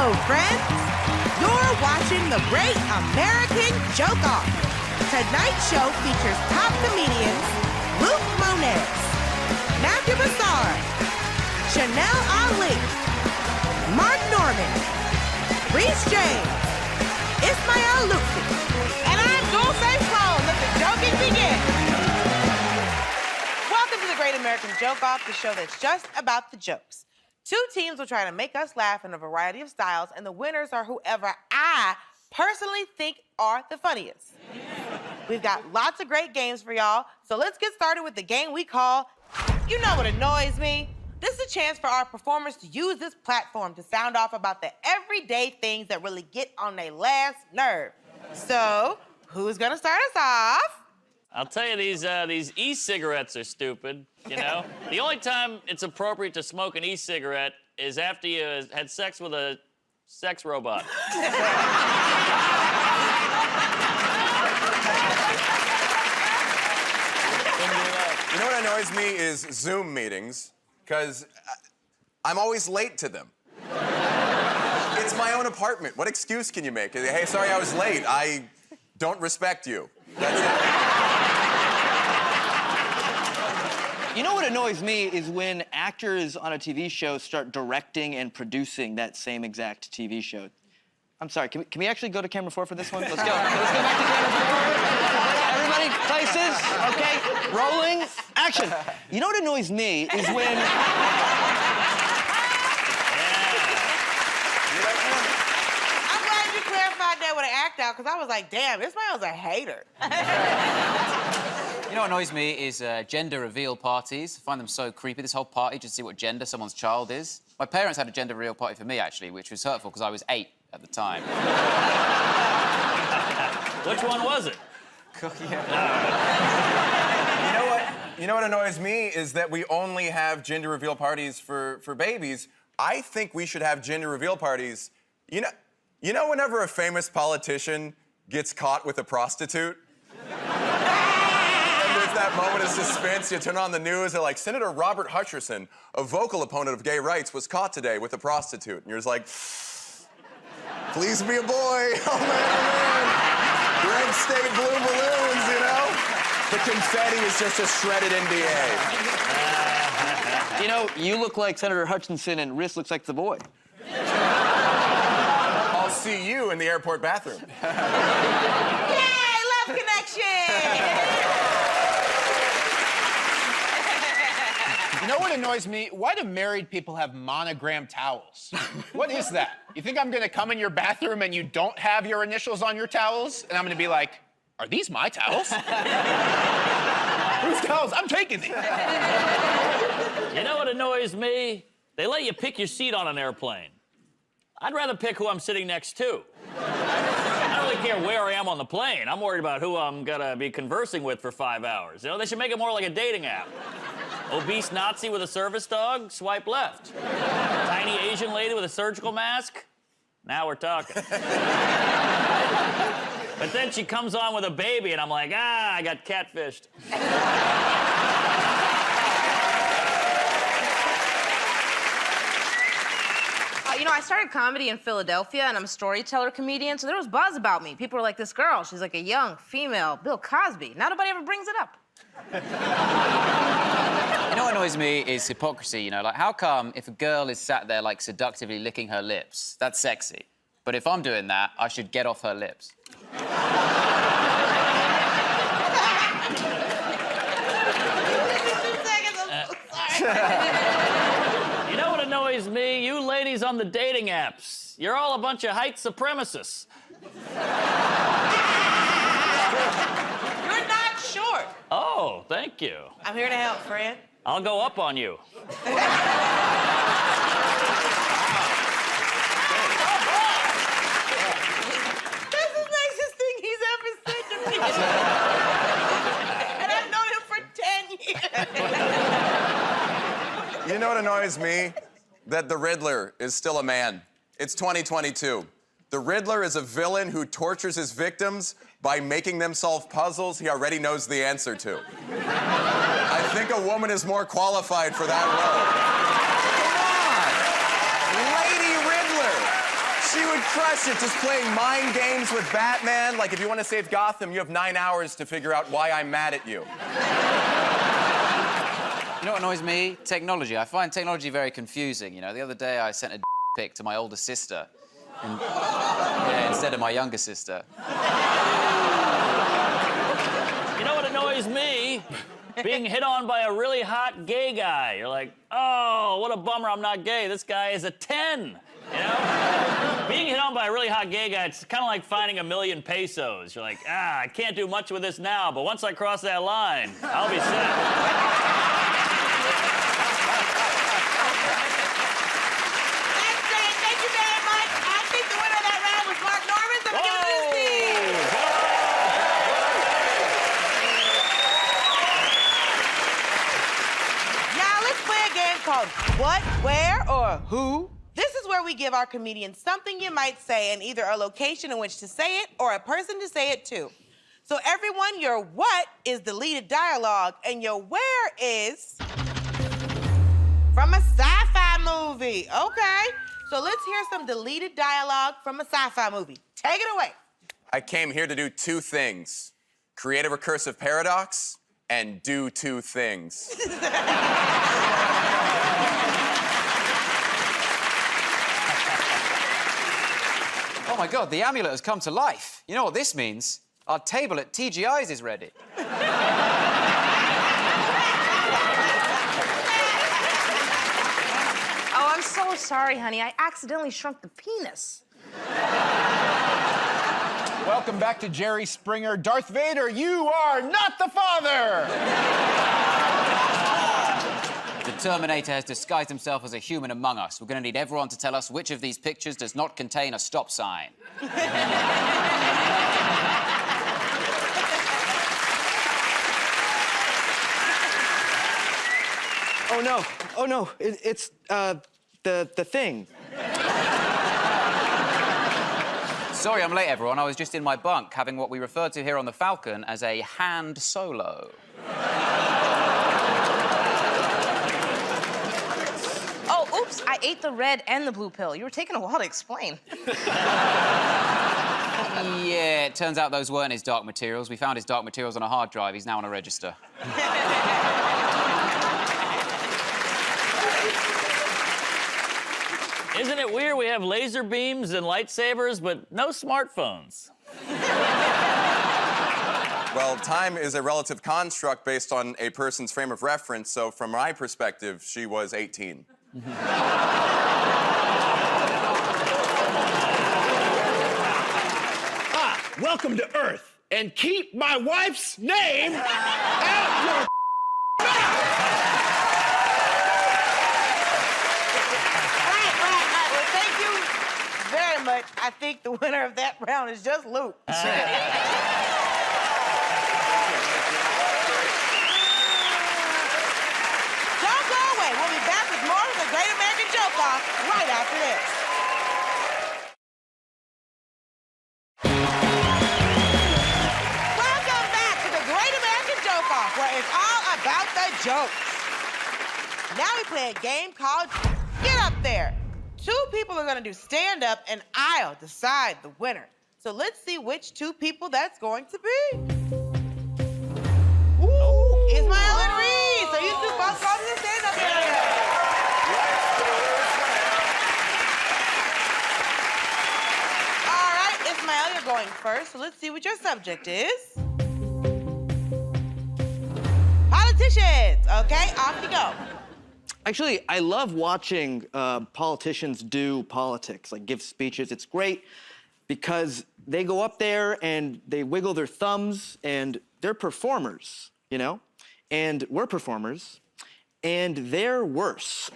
Hello, friends. You're watching The Great American Joke-Off. Tonight's show features top comedians Luke Mones, Matthew Bassard, Chanel Ali, Mark Norman, Reese James, Ismael Lucy, and I'm Dulce Sloan. Let the joking begin. Welcome to The Great American Joke-Off, the show that's just about the jokes. Two teams will try to make us laugh in a variety of styles, and the winners are whoever I personally think are the funniest. We've got lots of great games for y'all, so let's get started with the game we call You Know What Annoys Me. This is a chance for our performers to use this platform to sound off about the everyday things that really get on their last nerve. So, who's gonna start us off? I'll tell you, these e-cigarettes are stupid, you know? The only time it's appropriate to smoke an e-cigarette is after you had sex with a sex robot. You know what annoys me is Zoom meetings, because I'm always late to them. It's my own apartment. What excuse can you make? Hey, sorry I was late. I don't respect you. That's it. You know what annoys me is when actors on a TV show start directing and producing that same exact TV show. I'm sorry, can we actually go to camera 4 for this one? Let's go. Let's go back to camera 4. Everybody, places, okay, rolling, action. You know what annoys me is when... I'm glad you clarified that with an act out, because I was like, damn, Ismael's a hater. You know what annoys me is gender reveal parties. I find them so creepy, this whole party, just to see what gender someone's child is. My parents had a gender reveal party for me, actually, which was hurtful because I was 8 at the time. Which one was it? You know what annoys me is that we only have gender reveal parties for babies. I think we should have gender reveal parties. You know whenever a famous politician gets caught with a prostitute? That moment of suspense, you turn on the news, they're like, Senator Robert Hutcherson, a vocal opponent of gay rights, was caught today with a prostitute. And you're just like, please be a boy. Oh, man. Red state blue balloons, you know? The confetti is just a shredded NDA. You know, you look like Senator Hutchinson and Riss looks like the boy. I'll see you in the airport bathroom. Yay, love connection! You know what annoys me? Why do married people have monogram towels? What is that? You think I'm gonna come in your bathroom and you don't have your initials on your towels? And I'm gonna be like, are these my towels? Whose towels? I'm taking these. You know what annoys me? They let you pick your seat on an airplane. I'd rather pick who I'm sitting next to. I don't really care where I am on the plane. I'm worried about who I'm gonna be conversing with for 5 hours. You know, they should make it more like a dating app. Obese Nazi with a service dog, swipe left. Tiny Asian lady with a surgical mask, now we're talking. But then she comes on with a baby and I'm like, I got catfished. You know, I started comedy in Philadelphia, and I'm a storyteller comedian, so there was buzz about me. People were like, this girl, she's like a young female Bill Cosby. Now nobody ever brings it up. You know what annoys me is hypocrisy, you know? Like, how come if a girl is sat there, like, seductively licking her lips, that's sexy. But if I'm doing that, I should get off her lips. You know what annoys me? You ladies on the dating apps. You're all a bunch of height supremacists. You're not short. Oh, thank you. I'm here to help, friend. I'll go up on you. This is the nicest thing he's ever said to me. And I've known him for 10 years. You know what annoys me? That the Riddler is still a man. It's 2022. The Riddler is a villain who tortures his victims by making them solve puzzles he already knows the answer to. I think a woman is more qualified for that role. Come on! Lady Riddler! crush it just playing mind games with Batman. Like, if you want to save Gotham, you have 9 hours to figure out why I'm mad at you. You know what annoys me? Technology. I find technology very confusing. You know, the other day I sent a pic to my older sister, and instead of my younger sister. You know what annoys me? Being hit on by a really hot gay guy. You're like, oh, what a bummer I'm not gay. This guy is a 10, you know? Being hit on by a really hot gay guy, it's kind of like finding $1 million pesos. You're like, I can't do much with this now, but once I cross that line, I'll be set. That's great. Thank you very much. I think the winner of that round was Mark Norman, so we're giving it to Steve. Now let's play a game called What, Where, or Who. This is where we give our comedians something you might say and either a location in which to say it or a person to say it to. So everyone, your what is deleted dialogue and your where is from a sci-fi movie. Okay, so let's hear some deleted dialogue from a sci-fi movie. Take it away. I came here to do 2 things. Create a recursive paradox and do 2 things. Oh my God, the amulet has come to life. You know what this means? Our table at TGI's is ready. Oh, I'm so sorry, honey. I accidentally shrunk the penis. Welcome back to Jerry Springer. Darth Vader, you are not the father! The Terminator has disguised himself as a human among us. We're going to need everyone to tell us which of these pictures does not contain a stop sign. Oh no! Oh no! It's the thing. Sorry I'm late, everyone. I was just in my bunk having what we refer to here on the Falcon as a hand solo. Oh, oops, I ate the red and the blue pill. You were taking a while to explain. Yeah, it turns out those weren't his dark materials. We found his dark materials on a hard drive. He's now on a register. Isn't it weird we have laser beams and lightsabers, but no smartphones? Well, time is a relative construct based on a person's frame of reference, so from my perspective, she was 18. Welcome to Earth, and keep my wife's name out your Well, thank you very much. I think the winner of that round is just Luke. Uh-huh. Don't go away. We'll be back with more of the Great American Joke Off right after this. Welcome back to the Great American Joke Off, where it's all about the jokes. Now we play a game called Get Up There. 2 people are gonna do stand up and I'll decide the winner. So let's see which 2 people that's going to be. Ooh, Ismael and Reed. So you 2 both go to the stand up area. All right, Ismael, you're going first. So let's see what your subject is. Politicians. Okay, off you go. Actually, I love watching politicians do politics, like give speeches. It's great because they go up there and they wiggle their thumbs and they're performers, you know? And we're performers, and they're worse.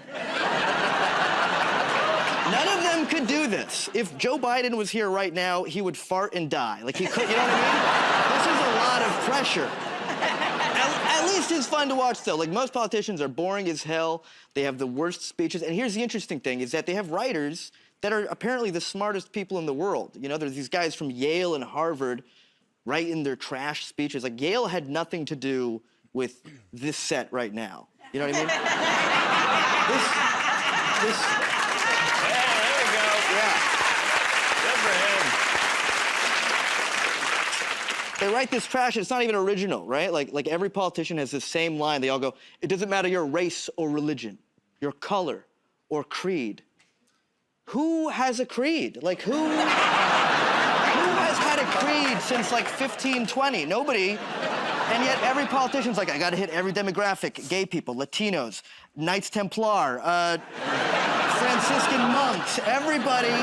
None of them could do this. If Joe Biden was here right now, he would fart and die. Like, he could, you know what I mean? This is a lot of pressure. At least it's fun to watch, though. Like, most politicians are boring as hell. They have the worst speeches. And here's the interesting thing, is that they have writers that are apparently the smartest people in the world. You know, there's these guys from Yale and Harvard writing their trash speeches. Like, Yale had nothing to do with this set right now. You know what I mean? There we go. Yeah. They write this trash, and it's not even original, right? Like every politician has the same line. They all go, it doesn't matter your race or religion, your color or creed. Who has a creed? Like, who has had a creed since, like, 1520? Nobody. And yet every politician's like, I gotta hit every demographic. Gay people, Latinos, Knights Templar, Franciscan monks, everybody.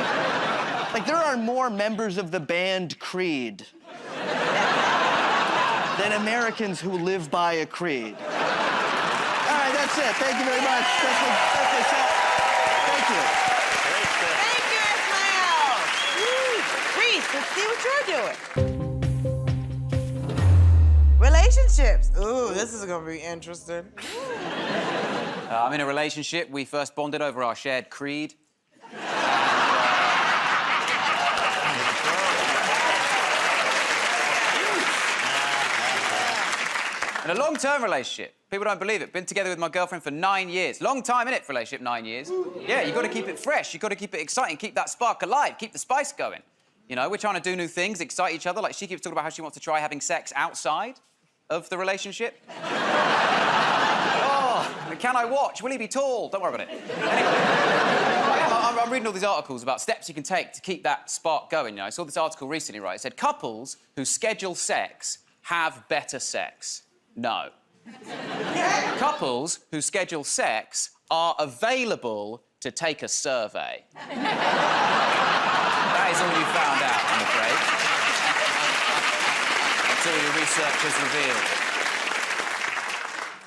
Like, there are more members of the band Creed than Americans who live by a creed. All right, that's it. Thank you very much. That's my set. Thank you. Thank you, Ismael. Reese, let's see what you're doing. Relationships. Ooh, this is gonna be interesting. I'm in a relationship. We first bonded over our shared creed. In a long-term relationship. People don't believe it. Been together with my girlfriend for 9 years. Long time, innit, for a relationship, 9 years. Yeah, you got to keep it fresh. You got to keep it exciting. Keep that spark alive. Keep the spice going. You know, we're trying to do new things, excite each other. Like, she keeps talking about how she wants to try having sex outside of the relationship. Oh, can I watch? Will he be tall? Don't worry about it. Anyway, I'm reading all these articles about steps you can take to keep that spark going. You know, I saw this article recently, right? It said couples who schedule sex have better sex. No. Couples who schedule sex are available to take a survey. That is all you found out, I'm afraid. That's all your research has revealed.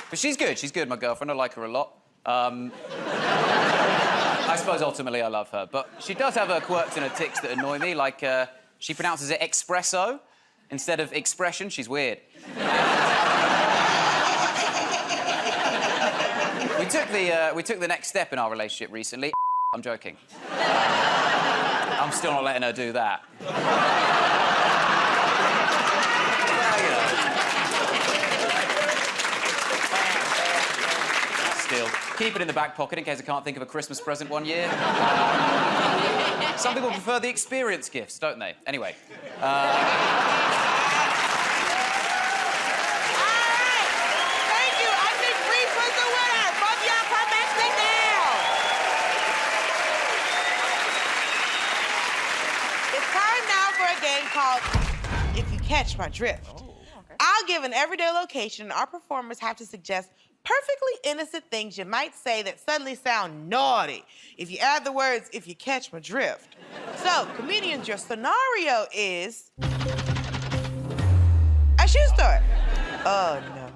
But she's good, my girlfriend. I like her a lot. I suppose ultimately I love her. But she does have her quirks and her tics that annoy me, like she pronounces it espresso instead of expression. She's weird. We took the next step in our relationship recently. I'm joking. I'm still not letting her do that. Still, keep it in the back pocket in case I can't think of a Christmas present one year. Some people prefer the experience gifts, don't they? Anyway. Called If You Catch My Drift. Oh, okay. I'll give an everyday location, and our performers have to suggest perfectly innocent things you might say that suddenly sound naughty if you add the words, if you catch my drift. So, comedians, your scenario is a shoe store. Oh, no.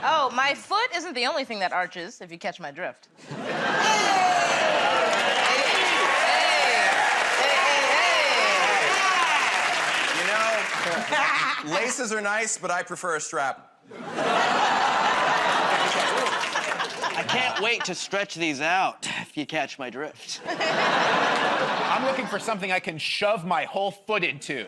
Oh, my foot isn't the only thing that arches, if you catch my drift. Laces are nice, but I prefer a strap. I can't wait to stretch these out, if you catch my drift. I'm looking for something I can shove my whole foot into.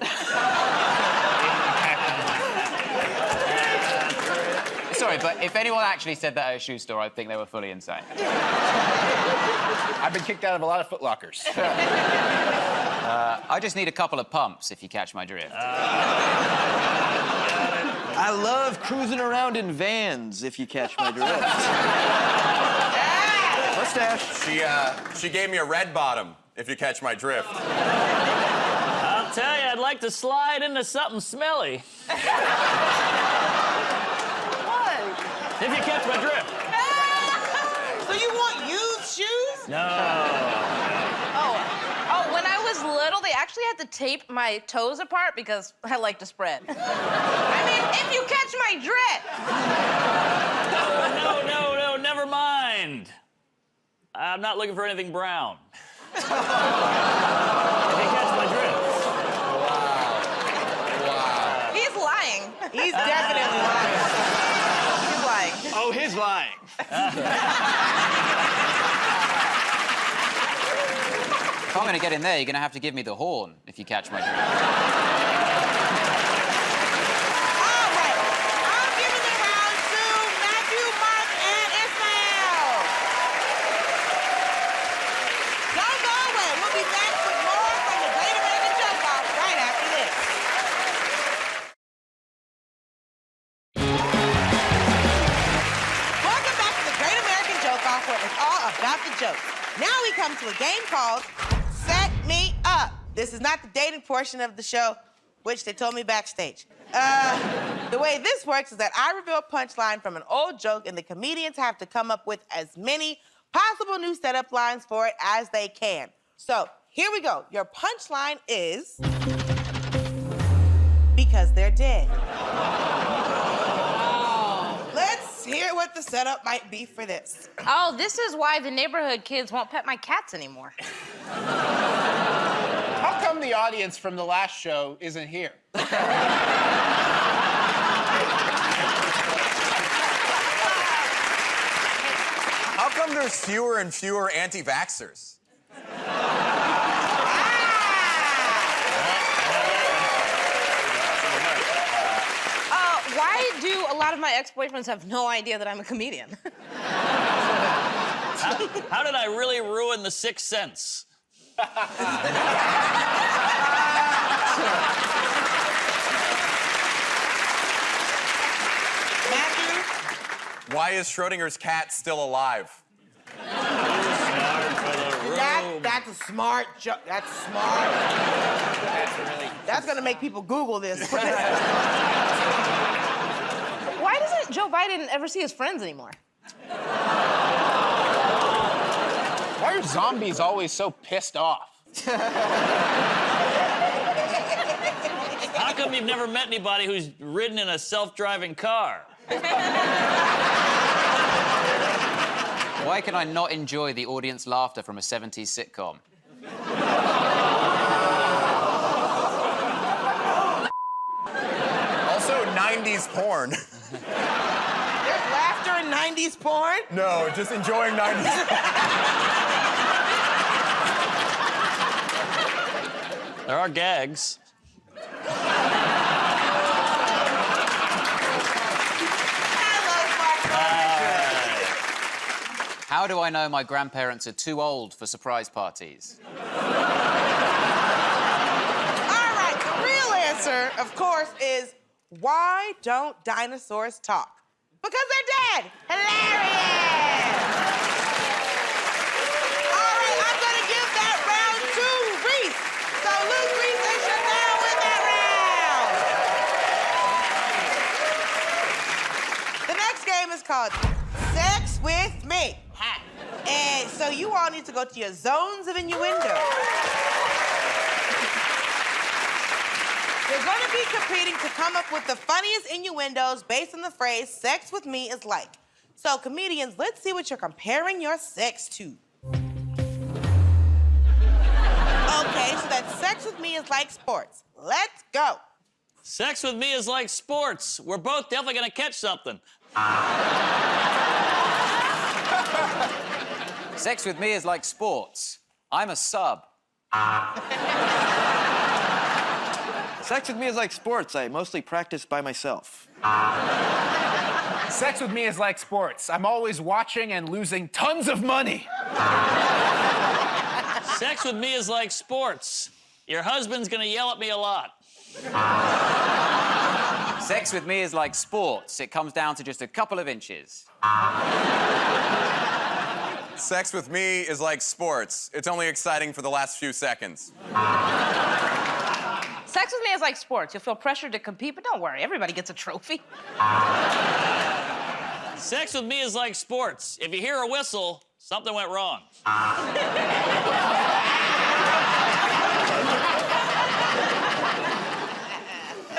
Sorry, but if anyone actually said that at a shoe store, I'd think they were fully insane. I've been kicked out of a lot of Foot Lockers. I just need a couple of pumps, if you catch my drift. I love cruising around in vans, if you catch my drift. Mustache. She gave me a red bottom, if you catch my drift. I'll tell you, I'd like to slide into something smelly. What? If you catch my drift. So you want used shoes? No. Oh, when I was little, they actually had to tape my toes apart because I like to spread. I mean, if you catch my drift. No, never mind. I'm not looking for anything brown. If you catch my drift. Wow. He's lying. He's definitely lying. He's lying. Oh, he's lying. If I'm going to get in there, you're going to have to give me the horn, if you catch my drift. All right. I'm giving the round to Matthew, Mark, and Ismael. Don't go away. We'll be back with more from the Great American Joke Off right after this. all about the jokes. Now we come to a game called Set Me Up. This is not the dating portion of the show, which they told me backstage. The way this works is that I reveal a punchline from an old joke, and the comedians have to come up with as many possible new setup lines for it as they can. So, here we go. Your punchline is... because they're dead. Let's hear what the setup might be for this. Oh, this is why the neighborhood kids won't pet my cats anymore. How come the audience from the last show isn't here? How come there's fewer and fewer anti-vaxxers? Why do a lot of my ex-boyfriends have no idea that I'm a comedian? How did I really ruin the Sixth Sense? Matthew? Why is Schrodinger's cat still alive? That's a smart joke. That's smart. That's gonna make people Google this. Why doesn't Joe Biden ever see his friends anymore? Why are zombies always so pissed off? How come you've never met anybody who's ridden in a self-driving car? Why can I not enjoy the audience laughter from a 70s sitcom? Also, 90s porn. There's laughter in 90s porn? No, just enjoying 90s. There are gags. How do I know my grandparents are too old for surprise parties? All right, the real answer, of course, is why don't dinosaurs talk? Because they're dead. Hilarious. All right, I'm gonna give that round to Reese. So Luke, Reese, and Chanel win that round. The next game is called Sex with Me. And so you all need to go to your zones of innuendo. You're going to be competing to come up with the funniest innuendos based on the phrase, sex with me is like. So, comedians, let's see what you're comparing your sex to. Okay, so that sex with me is like sports. Let's go. Sex with me is like sports. We're both definitely gonna catch something. Sex with me is like sports. I'm a sub. Sex with me is like sports. I mostly practice by myself. Sex with me is like sports. I'm always watching and losing tons of money. Sex with me is like sports. Your husband's gonna yell at me a lot. Sex with me is like sports. It comes down to just a couple of inches. Sex with me is like sports. It's only exciting for the last few seconds. Sex with me is like sports. You'll feel pressured to compete, but don't worry, everybody gets a trophy. Sex with me is like sports. If you hear a whistle, something went wrong.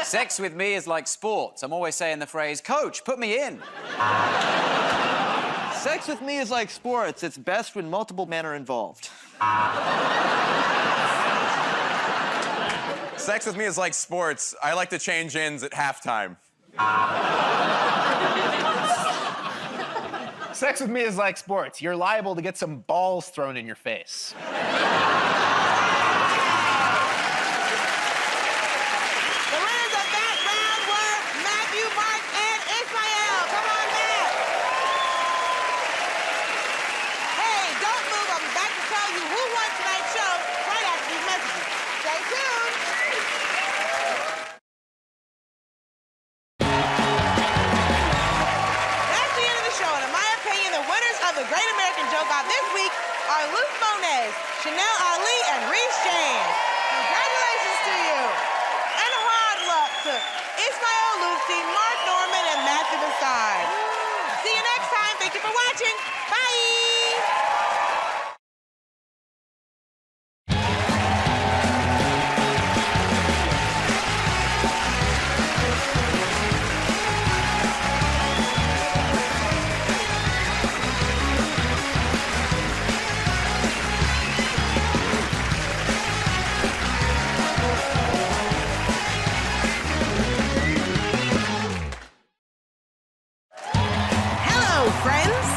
Sex with me is like sports. I'm always saying the phrase, "Coach, put me in." Sex with me is like sports. It's best when multiple men are involved. Sex with me is like sports. I like to change ends at halftime. Sex with me is like sports. You're liable to get some balls thrown in your face. The winners of that round were Matthew, Mark, and Ismael. Come on back. Hey, don't move. I'm about to tell you who won tonight's show right after these messages. Stay tuned. That's the end of the show, and in my opinion, the winners of the Great American Joke Off are Luke Moniz, Chanel Ali, and Reese James. Congratulations to you. And hard luck to Ismael Lucy, Mark Norman, and Matthew Basad. See you next time. Thank you for watching. Bye. Hello, friends.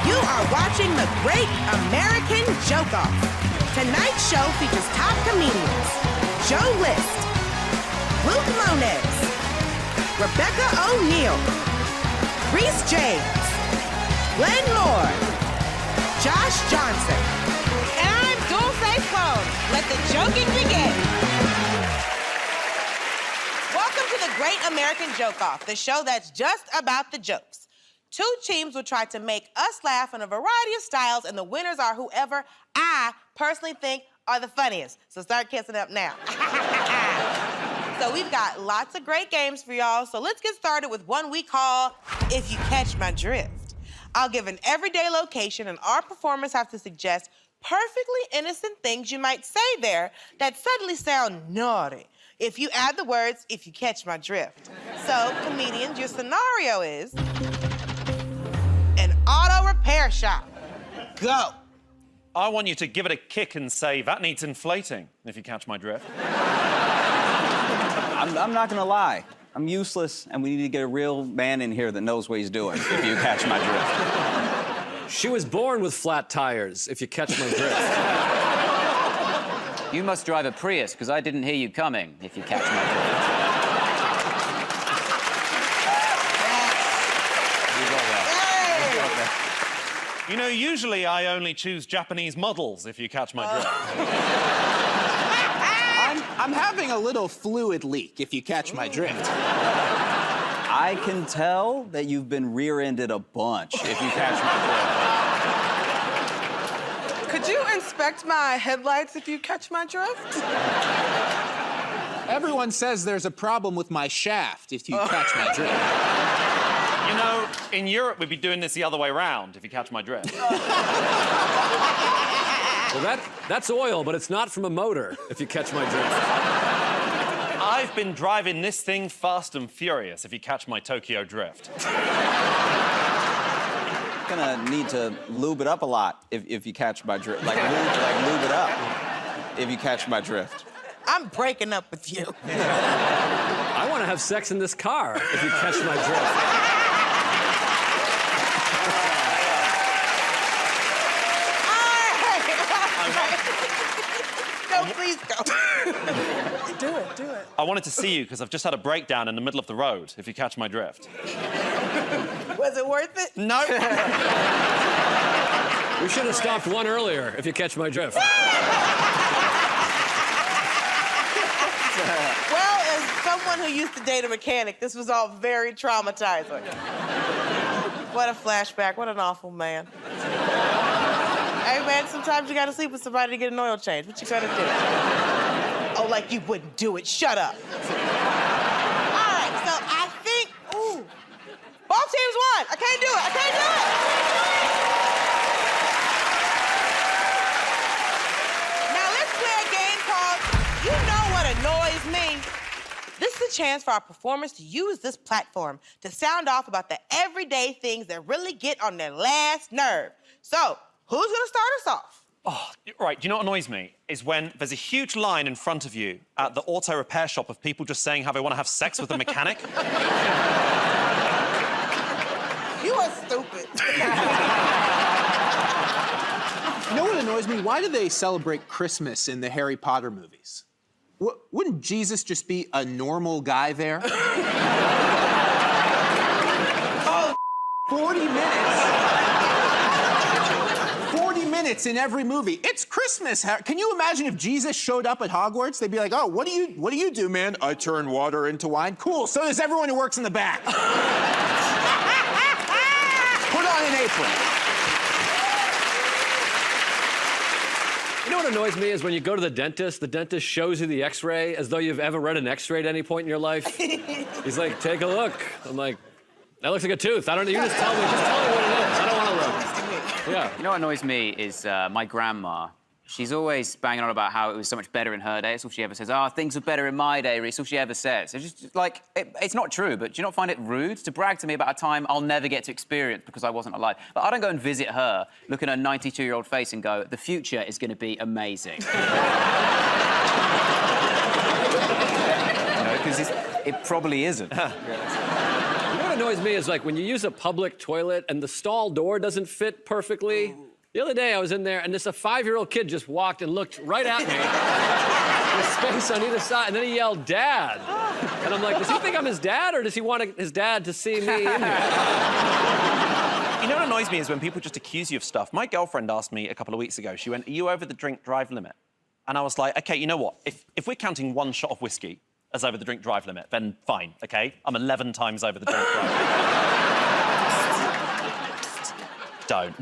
You are watching The Great American Joke-Off. Tonight's show features top comedians Joe List, Luke Moniz, Rebecca O'Neill, Reese James, Glenn Moore, Josh Johnson, and I'm Dulce Cone. Let the joking begin. Welcome to The Great American Joke-Off, the show that's just about the jokes. Two teams will try to make us laugh in a variety of styles, and the winners are whoever I personally think are the funniest. So start kissing up now. So we've got lots of great games for y'all, so let's get started with one we call If You Catch My Drift. I'll give an everyday location, and our performers have to suggest perfectly innocent things you might say there that suddenly sound naughty if you add the words, if you catch my drift. So, comedians, your scenario is an auto repair shop. Go. I want you to give it a kick and say, that needs inflating, if you catch my drift. I'm not gonna lie. I'm useless, and we need to get a real man in here that knows what he's doing, if you catch my drift. She was born with flat tires, if you catch my drift. You must drive a Prius, because I didn't hear you coming, if you catch my drift. You know, usually I only choose Japanese models, if you catch my drift. I'm having a little fluid leak, if you catch my drift. I can tell that you've been rear-ended a bunch, if you catch my drift. Could you inspect my headlights if you catch my drift? Everyone says there's a problem with my shaft, if you catch my drift. You know, in Europe, we'd be doing this the other way around, if you catch my drift. Well, that's oil, but it's not from a motor, if you catch my drift. I've been driving this thing fast and furious, if you catch my Tokyo drift. Gonna need to lube it up a lot, if you catch my drift. Like lube it up, if you catch my drift. I'm breaking up with you. I want to have sex in this car, if you catch my drift. No, please go. Do it. I wanted to see you, because I've just had a breakdown in the middle of the road, if you catch my drift. Was it worth it? No. We should have stopped one earlier, if you catch my drift. Well, as someone who used to date a mechanic, this was all very traumatizing. What a flashback. What an awful man. Hey, man, sometimes you gotta sleep with somebody to get an oil change. What you gonna do? Oh, like you wouldn't do it. Shut up. All right, so I think, both teams won. I can't do it. Now let's play a game called You Know What Annoys Me. This is a chance for our performers to use this platform to sound off about the everyday things that really get on their last nerve. So, who's gonna start us off? Oh, right, do you know what annoys me? Is when there's a huge line in front of you at the auto repair shop of people just saying how they want to have sex with a mechanic. You are stupid. You know what annoys me? Why do they celebrate Christmas in the Harry Potter movies? Wouldn't Jesus just be a normal guy there? Oh, 40 minutes. 40 minutes in every movie. It's Christmas. Can you imagine if Jesus showed up at Hogwarts? They'd be like, oh, what do you do, man? I turn water into wine. Cool, so does everyone who works in the back. Put on an apron. what annoys me is when you go to the dentist shows you the x-ray as though you've ever read an x-ray at any point in your life. He's like, take a look. I'm like, that looks like a tooth. I don't know, you just tell me what it is. I don't want to look. Yeah. You know what annoys me is my grandma. She's always banging on about how it was so much better in her day. It's all she ever says. Oh, things were better in my day, Reece. All she ever says. It's just like, it's not true, but do you not find it rude to brag to me about a time I'll never get to experience because I wasn't alive? But I don't go and visit her, look at her 92-year-old face and go, the future is going to be amazing. Because it probably isn't. You know what annoys me is like when you use a public toilet and the stall door doesn't fit perfectly. Ooh. The other day I was in there and just a 5-year-old kid just walked and looked right at me with space on either side, and then he yelled, Dad. And I'm like, does he think I'm his dad or does he want his dad to see me in here? You know what annoys me is when people just accuse you of stuff. My girlfriend asked me a couple of weeks ago, she went, are you over the drink-drive limit? And I was like, OK, you know what? If we're counting one shot of whiskey as over the drink-drive limit, then fine, OK? I'm 11 times over the drink-drive limit. Don't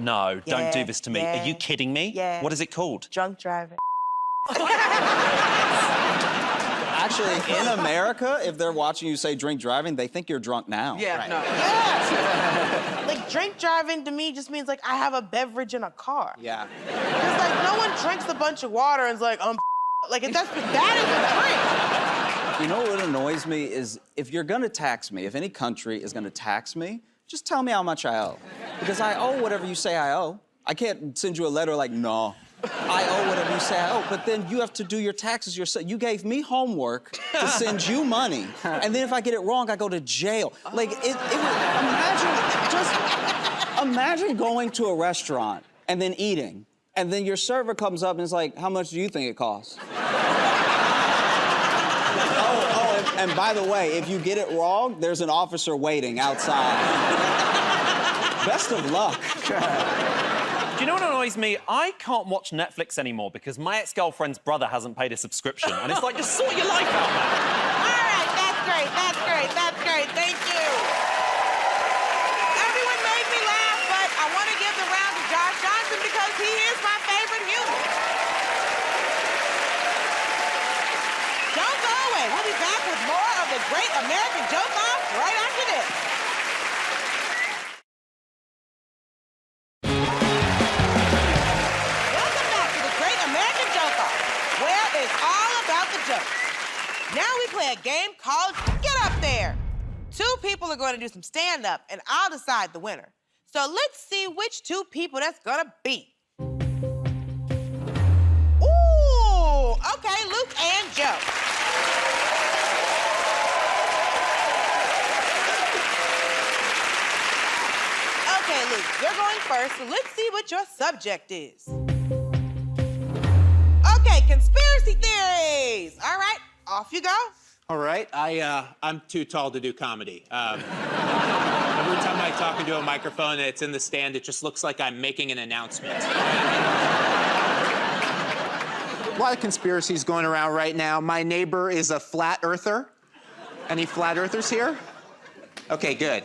do this to me. Yeah, Are you kidding me? Yeah. What is it called? Drunk driving. Actually, in America, if they're watching you say drink driving, they think you're drunk now. Yeah, Right. no. Yeah. Like, drink driving to me just means, like, I have a beverage in a car. Yeah. Because, like, no one drinks a bunch of water and is like, like, if that is a drink. You know what annoys me is if you're gonna tax me, if any country is gonna tax me, just tell me how much I owe. Because I owe whatever you say I owe. I can't send you a letter like, no, I owe whatever you say I owe. But then you have to do your taxes yourself. You gave me homework to send you money, and then if I get it wrong, I go to jail. Like, imagine going to a restaurant and then eating, and then your server comes up and is like, how much do you think it costs? And by the way, if you get it wrong, there's an officer waiting outside. Best of luck. Do you know what annoys me? I can't watch Netflix anymore because my ex-girlfriend's brother hasn't paid a subscription. And it's like, just sort your life out, man. All right, that's great. Thank you. Everyone made me laugh, but I want to give the round to Josh Johnson because he is my favorite human. Don't go away. We'll be back with more of the Great American Joke Off right after this. Welcome back to the Great American Joke Off, where it's all about the jokes. Now we play a game called Get Up There. 2 people are going to do some stand-up, and I'll decide the winner. So let's see which 2 people that's gonna be. Ooh, okay, Luke and Joe. Okay, Luke, you're going first, so let's see what your subject is. Okay, conspiracy theories. All right, off you go. All right, I'm too tall to do comedy. Every time I talk into a microphone and it's in the stand, it just looks like I'm making an announcement. A lot of conspiracies going around right now. My neighbor is a flat earther. Any flat earthers here? Okay, good.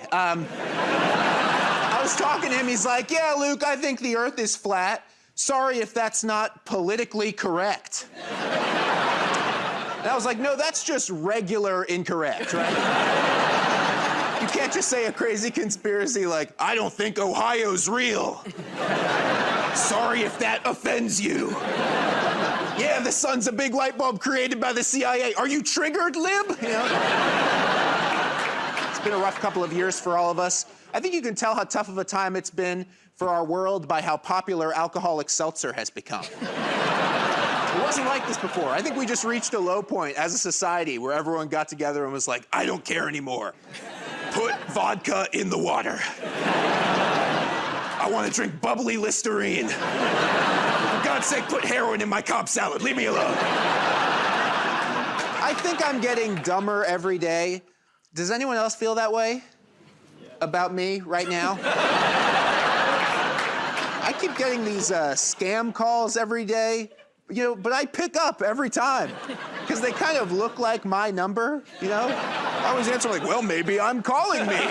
I was talking to him, he's like, yeah, Luke, I think the earth is flat. Sorry if that's not politically correct. And I was like, no, that's just regular incorrect, right? You can't just say a crazy conspiracy like, I don't think Ohio's real. Sorry if that offends you. Yeah, the sun's a big light bulb created by the CIA. Are you triggered, lib? You know? It's been a rough couple of years for all of us. I think you can tell how tough of a time it's been for our world by how popular alcoholic seltzer has become. It wasn't like this before. I think we just reached a low point as a society where everyone got together and was like, I don't care anymore. Put vodka in the water. I want to drink bubbly Listerine. For God's sake, put heroin in my Cobb salad. Leave me alone. I think I'm getting dumber every day. Does anyone else feel that way about me right now? I keep getting these scam calls every day, you know, but I pick up every time because they kind of look like my number, you know? I always answer like, well, maybe I'm calling me. Thank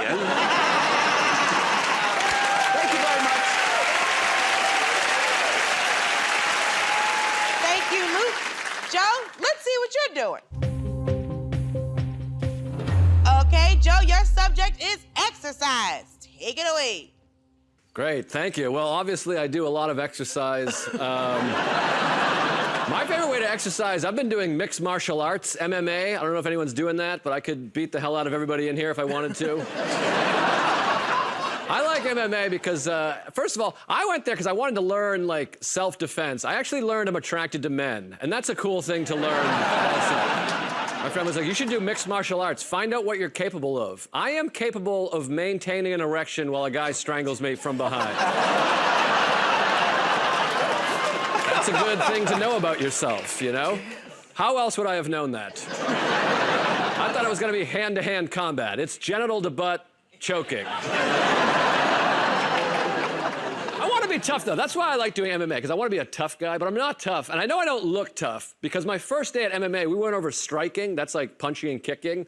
you very much. Joe, let's see what you're doing. Okay, Joe, your subject is exercise. Take it away. Great, thank you. Well, obviously, I do a lot of exercise. My favorite way to exercise, I've been doing mixed martial arts, MMA. I don't know if anyone's doing that, but I could beat the hell out of everybody in here if I wanted to. I like MMA because, first of all, I went there because I wanted to learn, like, self-defense. I actually learned I'm attracted to men, and that's a cool thing to learn also. My friend was like, you should do mixed martial arts. Find out what you're capable of. I am capable of maintaining an erection while a guy strangles me from behind. That's a good thing to know about yourself, you know? How else would I have known that? I thought it was gonna be hand-to-hand combat. It's genital to butt choking. I want to be tough, though. That's why I like doing MMA, because I want to be a tough guy, but I'm not tough. And I know I don't look tough, because my first day at MMA, we went over striking. That's like punching and kicking.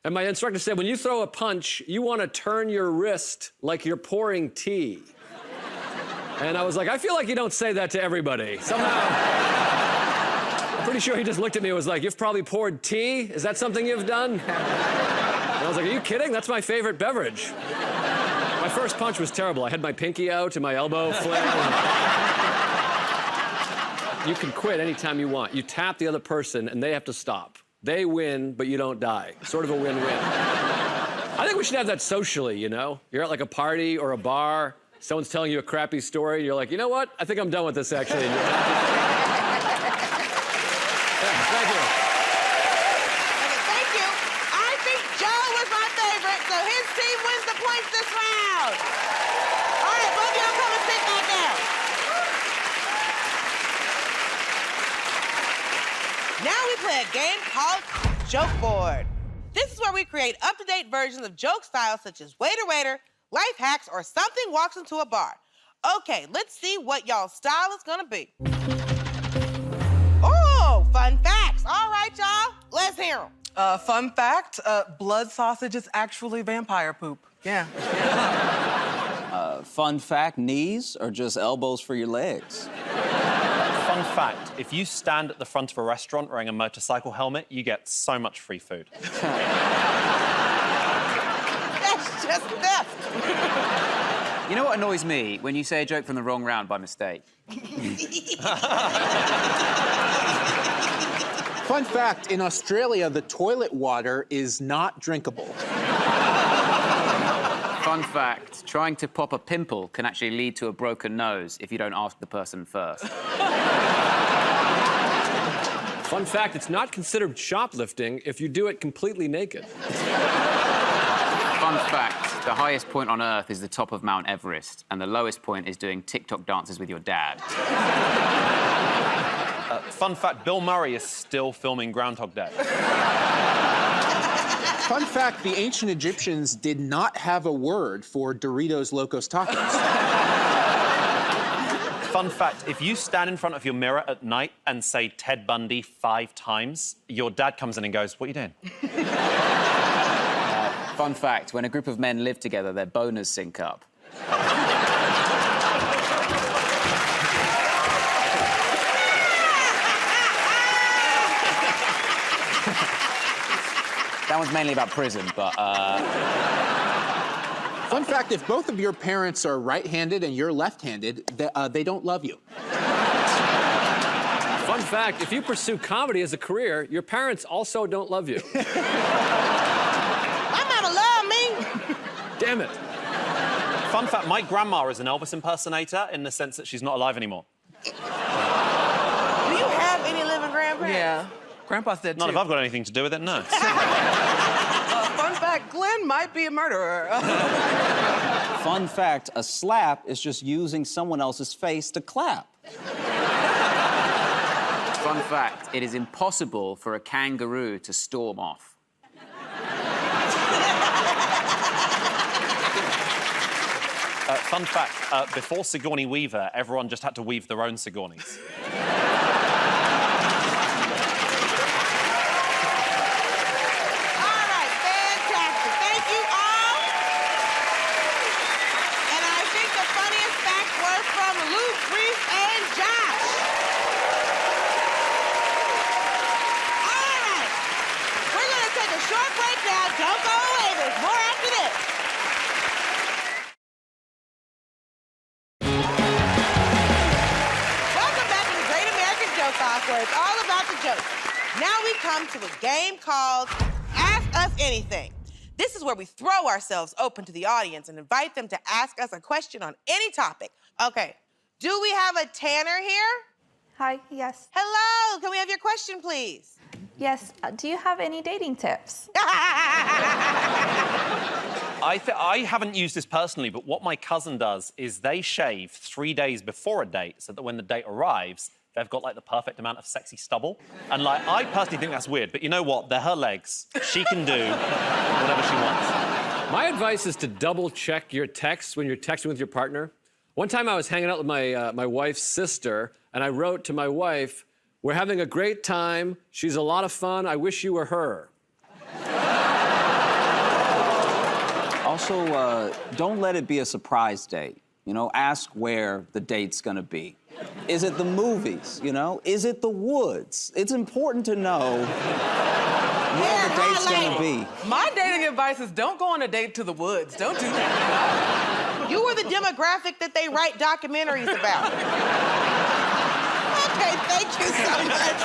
And my instructor said, when you throw a punch, you want to turn your wrist like you're pouring tea. And I was like, I feel like you don't say that to everybody. Somehow, I'm pretty sure he just looked at me and was like, you've probably poured tea? Is that something you've done? And I was like, are you kidding? That's my favorite beverage. My first punch was terrible. I had my pinky out and my elbow flared. You can quit anytime you want. You tap the other person and they have to stop. They win, but you don't die. Sort of a win-win. I think we should have that socially, you know? You're at like a party or a bar, someone's telling you a crappy story, and you're like, you know what? I think I'm done with this, actually. Yeah, thank you. Thank you. I think Joe was my favorite, so his team wins the points this round. All right, both of y'all come and sit back down. Now we play a game called Joke Board. This is where we create up-to-date versions of joke styles such as Waiter, Waiter, Life Hacks, or Something Walks Into a Bar. Okay, let's see what y'all's style is gonna be. Oh, fun facts. All right, y'all, let's hear them. Fun fact, blood sausage is actually vampire poop. Yeah. Fun fact, knees are just elbows for your legs. Fun fact, if you stand at the front of a restaurant wearing a motorcycle helmet, you get so much free food. That's just theft. You know what annoys me? When you say a joke from the wrong round by mistake. Fun fact, in Australia, the toilet water is not drinkable. Fun fact, trying to pop a pimple can actually lead to a broken nose if you don't ask the person first. Fun fact, it's not considered shoplifting if you do it completely naked. Fun fact, the highest point on Earth is the top of Mount Everest, and the lowest point is doing TikTok dances with your dad. Fun fact, Bill Murray is still filming Groundhog Day. Fun fact, the ancient Egyptians did not have a word for Doritos Locos Tacos. Fun fact, if you stand in front of your mirror at night and say Ted Bundy 5 times, your dad comes in and goes, what are you doing? Fun fact, when a group of men live together, their boners sync up. That one's mainly about prison, but, Fun fact, if both of your parents are right-handed and you're left-handed, they don't love you. Fun fact, if you pursue comedy as a career, your parents also don't love you. My mama love me. Damn it. Fun fact, my grandma is an Elvis impersonator in the sense that she's not alive anymore. Do you have any living grandparents? Yeah. Grandpa's dead, Not too. if I've got anything to do with it, no. Fun fact, Glenn might be a murderer. Fun fact, a slap is just using someone else's face to clap. fun fact, it is impossible for a kangaroo to storm off. Fun fact, before Sigourney Weaver, everyone just had to weave their own Sigourneys. Talk, where it's all about the jokes. Now we come to a game called Ask Us Anything. This is where we throw ourselves open to the audience and invite them to ask us a question on any topic. Okay, do we have a Tanner here? Hi, yes. Hello, can we have your question, please? Yes, do you have any dating tips? I haven't used this personally, but what my cousin does is they shave 3 days before a date so that when the date arrives, they've got, like, the perfect amount of sexy stubble. And, like, I personally think that's weird, but you know what? They're her legs. She can do whatever she wants. My advice is to double-check your texts when you're texting with your partner. One time I was hanging out with my wife's sister, and I wrote to my wife, "We're having a great time. She's a lot of fun. I wish you were her." Also, don't let it be a surprise date. You know, ask where the date's gonna be. Is it the movies, you know? Is it the woods? It's important to know where the date's gonna be. My dating advice is don't go on a date to the woods. Don't do that. You were the demographic that they write documentaries about. Okay, thank you so much.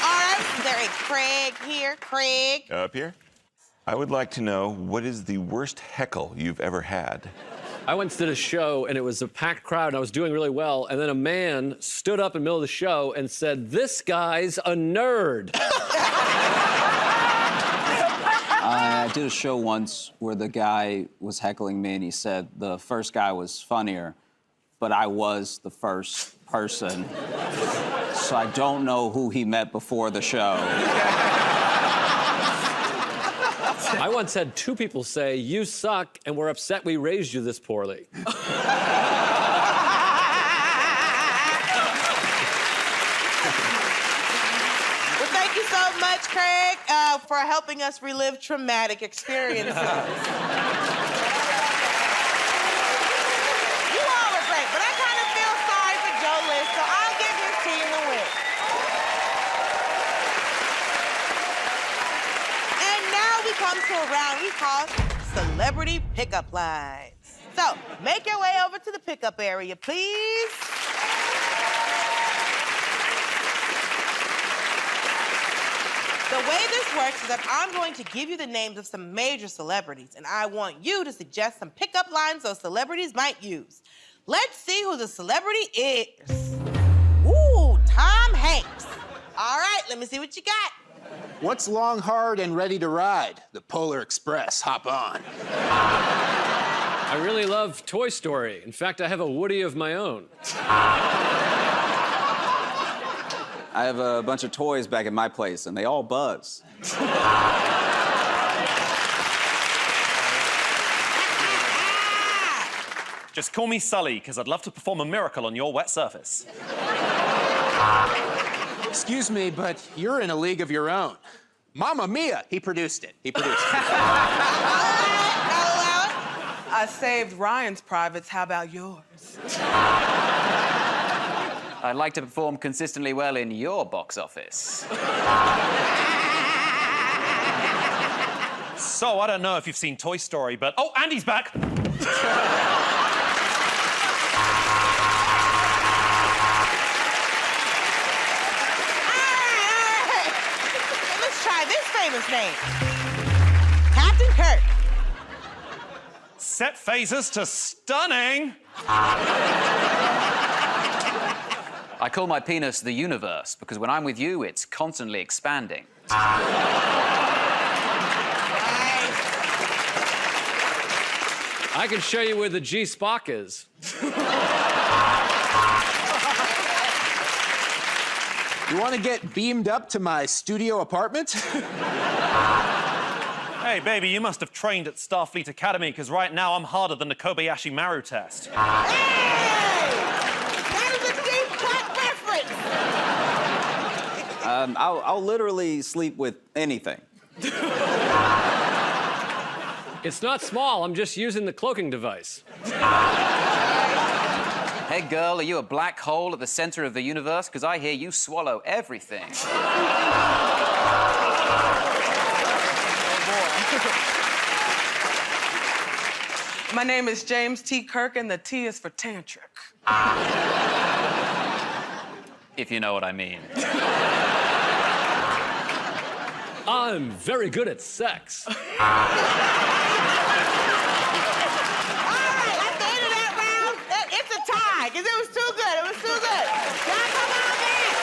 All right, is there a Craig here? Craig? Up here? I would like to know, what is the worst heckle you've ever had? I once did a show, and it was a packed crowd, and I was doing really well, and then a man stood up in the middle of the show and said, "This guy's a nerd." I did a show once where the guy was heckling me, and he said the first guy was funnier, but I was the first person. So I don't know who he met before the show. I once had 2 people say, "You suck, and we're upset we raised you this poorly." Well, thank you so much, Craig, for helping us relive traumatic experiences. You all were great, but I kind of feel sorry for Joe List, so I'll give his team the win. And now we come to a round we call Celebrity Pickup Lines. So, make your way over to the pickup area, please. The way this works is that I'm going to give you the names of some major celebrities, and I want you to suggest some pickup lines those celebrities might use. Let's see who the celebrity is. Ooh, Tom Hanks. All right, let me see what you got. What's long, hard, and ready to ride? The Polar Express. Hop on. I really love Toy Story. In fact, I have a Woody of my own. I have a bunch of toys back at my place, and they all buzz. Just call me Sully, because I'd love to perform a miracle on your wet surface. Excuse me, but you're in a league of your own. Mamma Mia, he produced it. He produced it. I saved Ryan's privates. How about yours? I'd like to perform consistently well in your box office. So, I don't know if you've seen Toy Story, but... Oh, Andy's back! Let's try this famous name. Captain Kirk. Set phasers to stunning! I call my penis the universe because when I'm with you, it's constantly expanding. I can show you where the G-Spock is. You want to get beamed up to my studio apartment? Hey, baby, you must have trained at Starfleet Academy, because right now I'm harder than the Kobayashi Maru test. Hey! That is a deep cut reference. I'll literally sleep with anything. It's not small. I'm just using the cloaking device. Hey, girl, are you a black hole at the center of the universe? Because I hear you swallow everything. My name is James T. Kirk, and the T is for tantric. If you know what I mean. I'm very good at sex. All right, at the end of that round, it's a tie, because it was too good. It was too good. Y'all come on, man.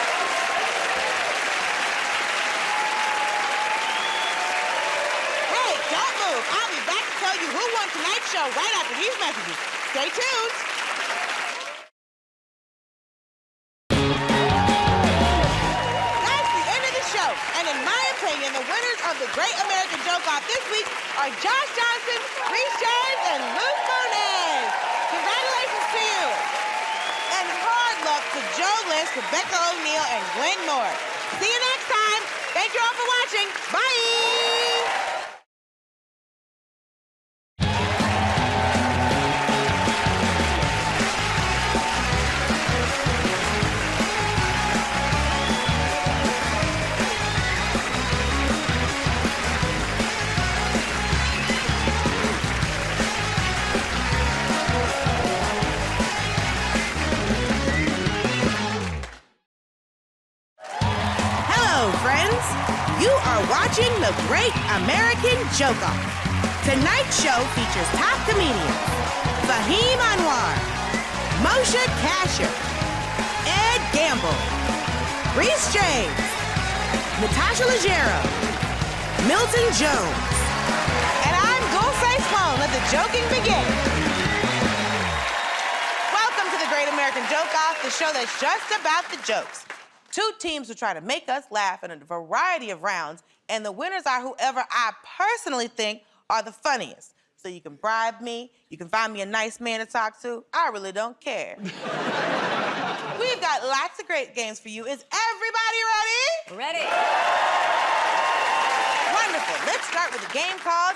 Hey, don't move. I'll be back to tell you who won tonight's show right after these messages. Stay tuned. That's the end of the show. And in my opinion, the winners of the Great American Joke-Off this week are Josh Johnson, Reese James, and Luke Bonet. Congratulations to you. And hard luck to Joe List, Rebecca O'Neill, and Glenn Moore. See you next time. Thank you all for watching. Bye. Hello, friends. You are watching The Great American Joke-Off. Tonight's show features top comedians Fahim Anwar, Moshe Kasher, Ed Gamble, Reese James, Natasha Leggero, Milton Jones, and I'm Dulce Sloan. Let the joking begin. Welcome to The Great American Joke-Off, the show that's just about the jokes. Two teams will try to make us laugh in a variety of rounds, and the winners are whoever I personally think are the funniest. So you can bribe me, you can find me a nice man to talk to. I really don't care. We've got lots of great games for you. Is everybody ready? Ready. Wonderful. Let's start with a game called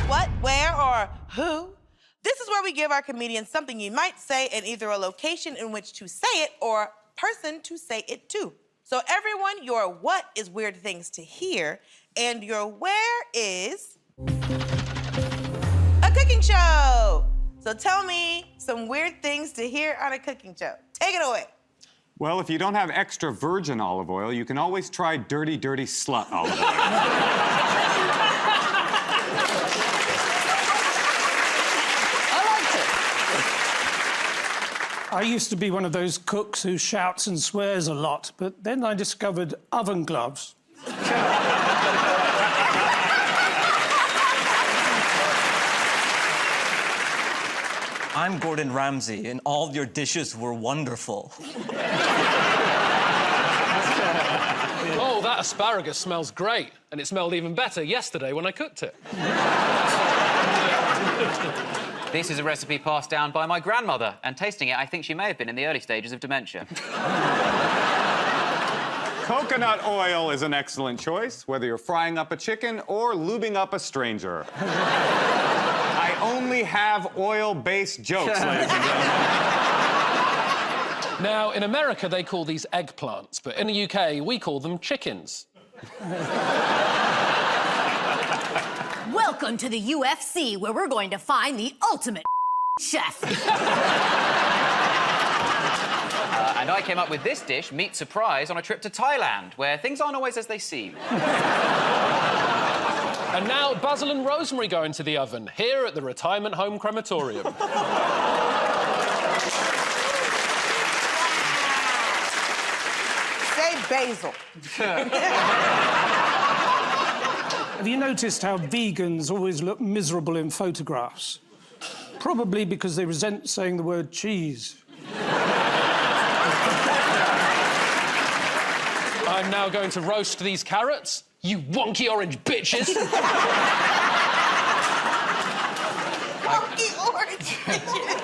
What, Where, or Who. This is where we give our comedians something you might say in either a location in which to say it or person to say it to. So everyone, your what is weird things to hear, and your where is a cooking show. So tell me some weird things to hear on a cooking show. Take it away. Well, if you don't have extra virgin olive oil, you can always try dirty, dirty slut olive oil. I used to be one of those cooks who shouts and swears a lot, but then I discovered oven gloves. I'm Gordon Ramsay, and all your dishes were wonderful. Oh, that asparagus smells great. And it smelled even better yesterday when I cooked it. This is a recipe passed down by my grandmother, and tasting it, I think she may have been in the early stages of dementia. Coconut oil is an excellent choice, whether you're frying up a chicken or lubing up a stranger. I only have oil-based jokes, ladies and gentlemen. Now, in America, they call these eggplants, but in the UK, we call them chickens. Welcome to the UFC, where we're going to find the ultimate chef. And I came up with this dish, meat surprise, on a trip to Thailand, where things aren't always as they seem. And now, basil and rosemary go into the oven, here at the retirement home crematorium. Say basil. Have you noticed how vegans always look miserable in photographs? Probably because they resent saying the word cheese. I'm now going to roast these carrots, you wonky orange bitches. Wonky orange bitches.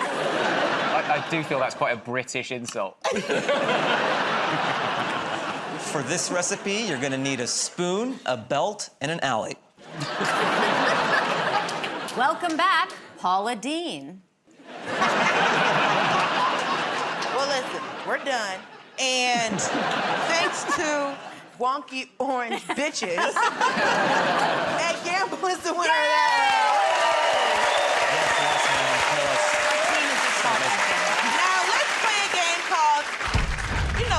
I do feel that's quite a British insult. For this recipe, you're gonna need a spoon, a belt, and an alley. Welcome back, Paula Deen. Well, listen, we're done. And thanks to wonky orange bitches, Ed Gamble is the winner of that. Yes, yes.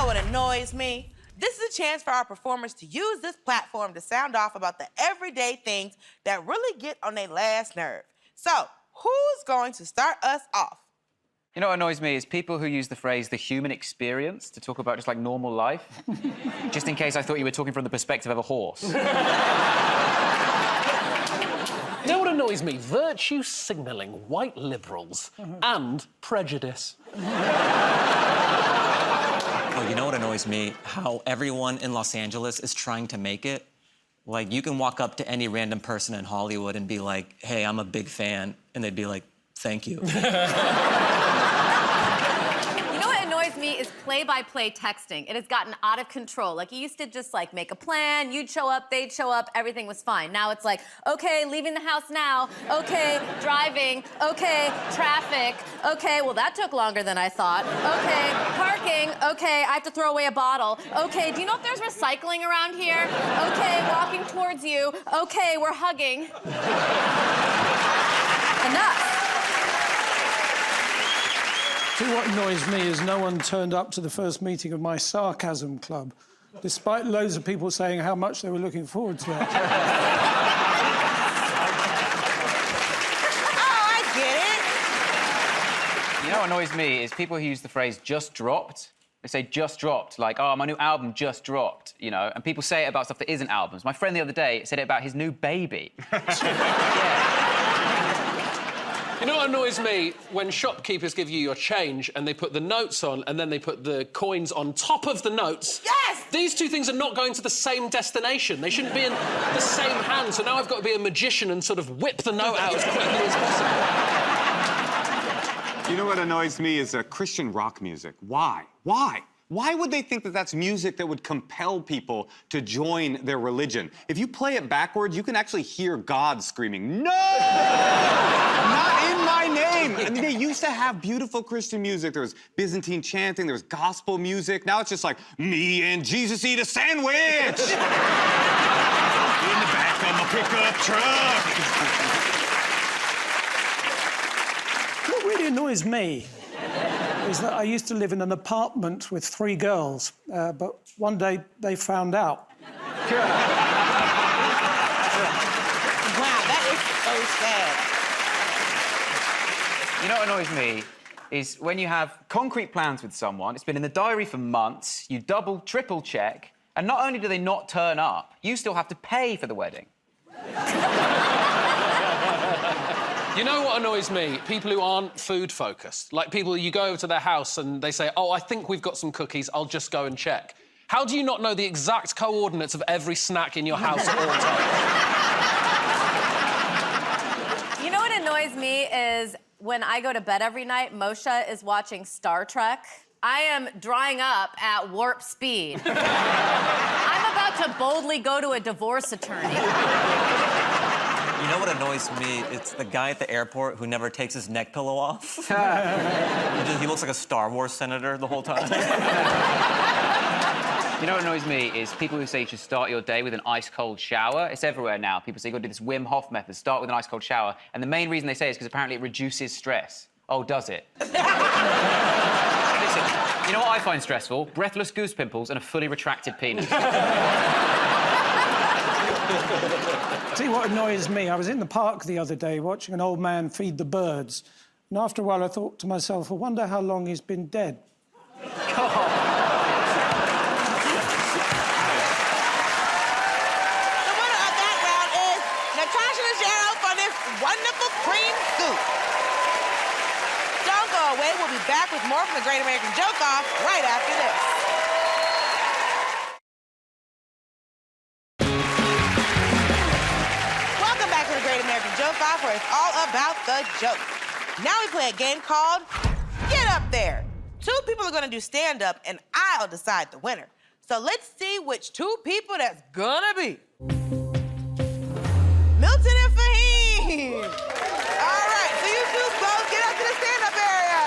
what annoys me? This is a chance for our performers to use this platform to sound off about the everyday things that really get on their last nerve. So, who's going to start us off? You know what annoys me is people who use the phrase the human experience to talk about just like normal life. Just in case I thought you were talking from the perspective of a horse. You know what annoys me? Virtue signalling white liberals and prejudice. Oh, you know what annoys me? How everyone in Los Angeles is trying to make it. Like, you can walk up to any random person in Hollywood and be like, hey, I'm a big fan. And they'd be like, thank you. You know what annoys me is play-by-play texting. It has gotten out of control. Like, you used to just, like, make a plan, you'd show up, they'd show up, everything was fine. Now it's like, okay, leaving the house now, okay, driving, okay, traffic, okay, well, that took longer than I thought, okay, parking, okay, I have to throw away a bottle, okay, do you know if there's recycling around here? Okay, walking towards you, okay, we're hugging. Enough. See, what annoys me is no one turned up to the first meeting of my sarcasm club, despite loads of people saying how much they were looking forward to it. Oh, I get it. You know what annoys me is people who use the phrase just dropped. They say just dropped, like, oh, my new album just dropped, you know? And people say it about stuff that isn't albums. My friend the other day said it about his new baby. You know what annoys me? When shopkeepers give you your change and they put the notes on and then they put the coins on top of the notes. Yes! These two things are not going to the same destination. They shouldn't be in the same hand. So now I've got to be a magician and sort of whip the note out as quickly as possible. You know what annoys me is Christian rock music. Why? Why? Why would they think that that's music that would compel people to join their religion? If you play it backwards, you can actually hear God screaming, no! Not in my name! I mean, they used to have beautiful Christian music. There was Byzantine chanting, there was gospel music. Now it's just like, me and Jesus eat a sandwich! In the back of a pickup truck! What really annoys me is that I used to live in an apartment with 3 girls, but one day they found out. Wow, that is so sad. You know what annoys me is when you have concrete plans with someone, it's been in the diary for months, you double, triple check, and not only do they not turn up, you still have to pay for the wedding. You know what annoys me? People who aren't food-focused. Like people, you go over to their house and they say, oh, I think we've got some cookies, I'll just go and check. How do you not know the exact coordinates of every snack in your house at all times? You know what annoys me is when I go to bed every night, Moshe is watching Star Trek. I am drying up at warp speed. I'm about to boldly go to a divorce attorney. You know what annoys me? It's the guy at the airport who never takes his neck pillow off. He looks like a Star Wars senator the whole time. You know what annoys me is people who say you should start your day with an ice-cold shower. It's everywhere now. People say you've got to do this Wim Hof method, start with an ice-cold shower. And the main reason they say it is because apparently it reduces stress. Oh, does it? Listen, you know what I find stressful? Breathless goose pimples and a fully retracted penis. See what annoys me? I was in the park the other day watching an old man feed the birds. And after a while, I thought to myself, I wonder how long he's been dead. The winner of that round is Natasha Leggero for this wonderful cream soup. Don't go away. We'll be back with more from the Great American Joke Off right after this. Welcome back to the Great American Joke Off, where it's all about the joke. Now we play a game called Get Up There. 2 people are gonna do stand-up, and I'll decide the winner. So let's see which 2 people that's gonna be. Milton and Fahim. All right, so you 2 both get up to the stand-up area.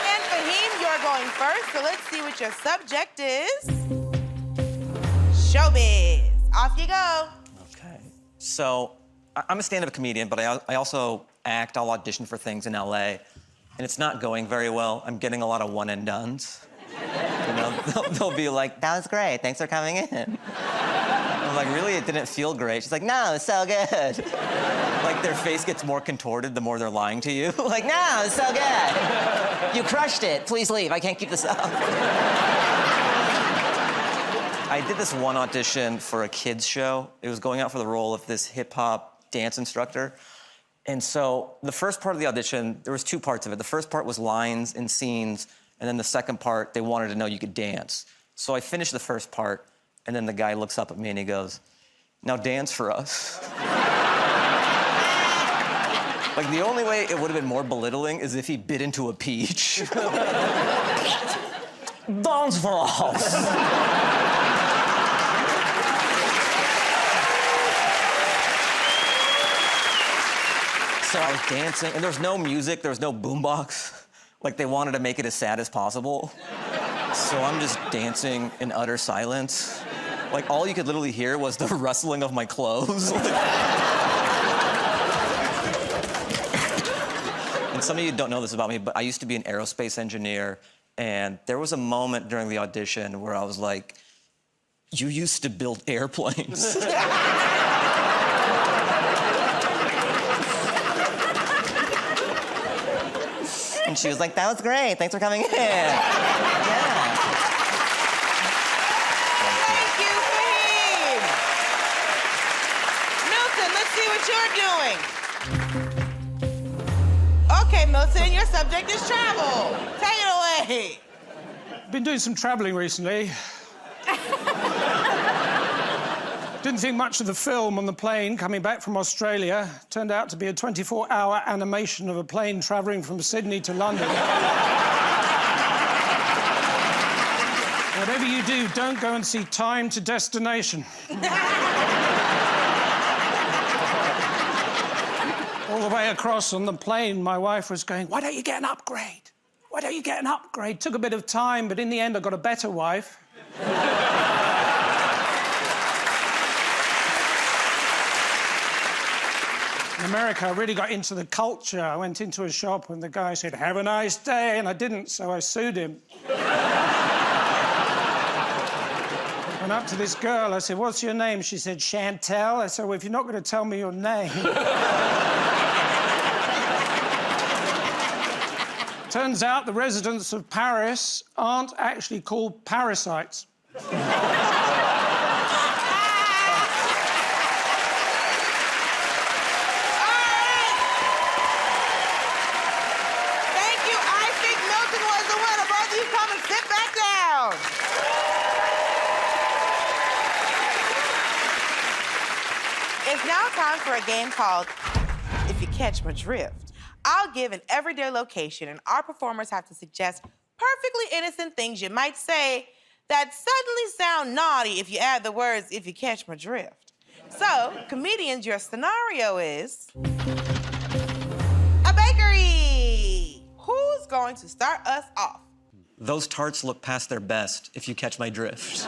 And Fahim, you're going first, so let's see what your subject is. Showbiz. Off you go. Okay. So, I'm a stand-up comedian, but I also act. I'll audition for things in LA. and it's not going very well. I'm getting a lot of one and dones. You know, they'll be like, that was great, thanks for coming in. I'm like, really, it didn't feel great. She's like, no, it's so good. Like, their face gets more contorted the more they're lying to you. Like, no, it's so good. You crushed it, please leave, I can't keep this up. I did this one audition for a kids show. It was going out for the role of this hip-hop dance instructor. And so the first part of the audition, there was 2 parts of it. The first part was lines and scenes, and then the second part, they wanted to know you could dance. So I finished the first part, and then the guy looks up at me and he goes, now dance for us. Like, the only way it would have been more belittling is if he bit into a peach. Dance for us. So I was dancing, and there was no music, there was no boombox. Like, they wanted to make it as sad as possible. So I'm just dancing in utter silence. Like, all you could literally hear was the rustling of my clothes. And some of you don't know this about me, but I used to be an aerospace engineer, and there was a moment during the audition where I was like, you used to build airplanes. And she was like, that was great, thanks for coming in. Yeah. Thank you, Fahim. Milton, let's see what you're doing. Okay, Milton, your subject is travel. Take it away. Been doing some traveling recently. Didn't think much of the film on the plane coming back from Australia. Turned out to be a 24-hour animation of a plane traveling from Sydney to London. Whatever you do, don't go and see Time to Destination. All the way across on the plane, my wife was going, why don't you get an upgrade? Why don't you get an upgrade? Took a bit of time, but in the end, I got a better wife. In America, I really got into the culture. I went into a shop and the guy said, have a nice day, and I didn't, so I sued him. Went up to this girl, I said, what's your name? She said, Chantel. I said, well, if you're not going to tell me your name... Turns out the residents of Paris aren't actually called parasites. It's now time for a game called If You Catch My Drift. I'll give an everyday location, and our performers have to suggest perfectly innocent things you might say that suddenly sound naughty if you add the words, if you catch my drift. So, comedians, your scenario is... a bakery! Who's going to start us off? Those tarts look past their best, if you catch my drift.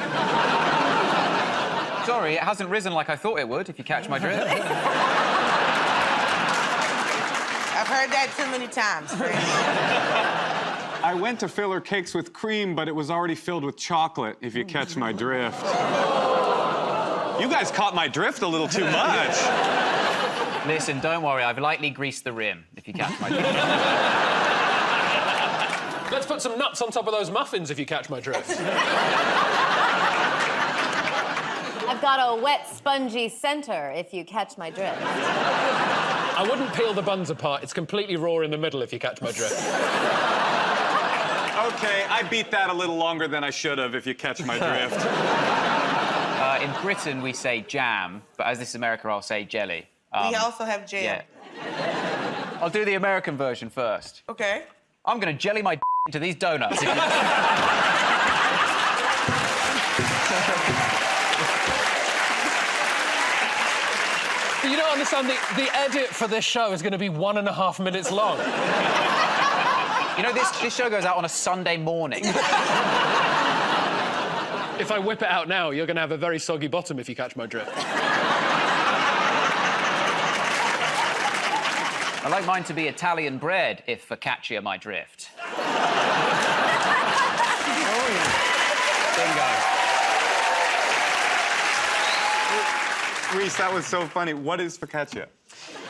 Sorry, it hasn't risen like I thought it would, if you catch my drift. I've heard that too many times, friend. I went to fill her cakes with cream, but it was already filled with chocolate, if you catch my drift. You guys caught my drift a little too much. Listen, don't worry, I've lightly greased the rim, if you catch my drift. Let's put some nuts on top of those muffins, if you catch my drift. I've got a wet, spongy center, if you catch my drift. I wouldn't peel the buns apart. It's completely raw in the middle, if you catch my drift. Okay, I beat that a little longer than I should have, if you catch my drift. In Britain, we say jam, but as this is America, I'll say jelly. We also have jam. Yeah. I'll do the American version first. Okay. I'm gonna jelly my into these donuts. You don't understand, the edit for this show is going to be 1.5 minutes long. You know, this show goes out on a Sunday morning. If I whip it out now, you're going to have a very soggy bottom, if you catch my drift. I'd like mine to be Italian bread, if focaccia my drift. Bingo. Reese, that was so funny. What is focaccia?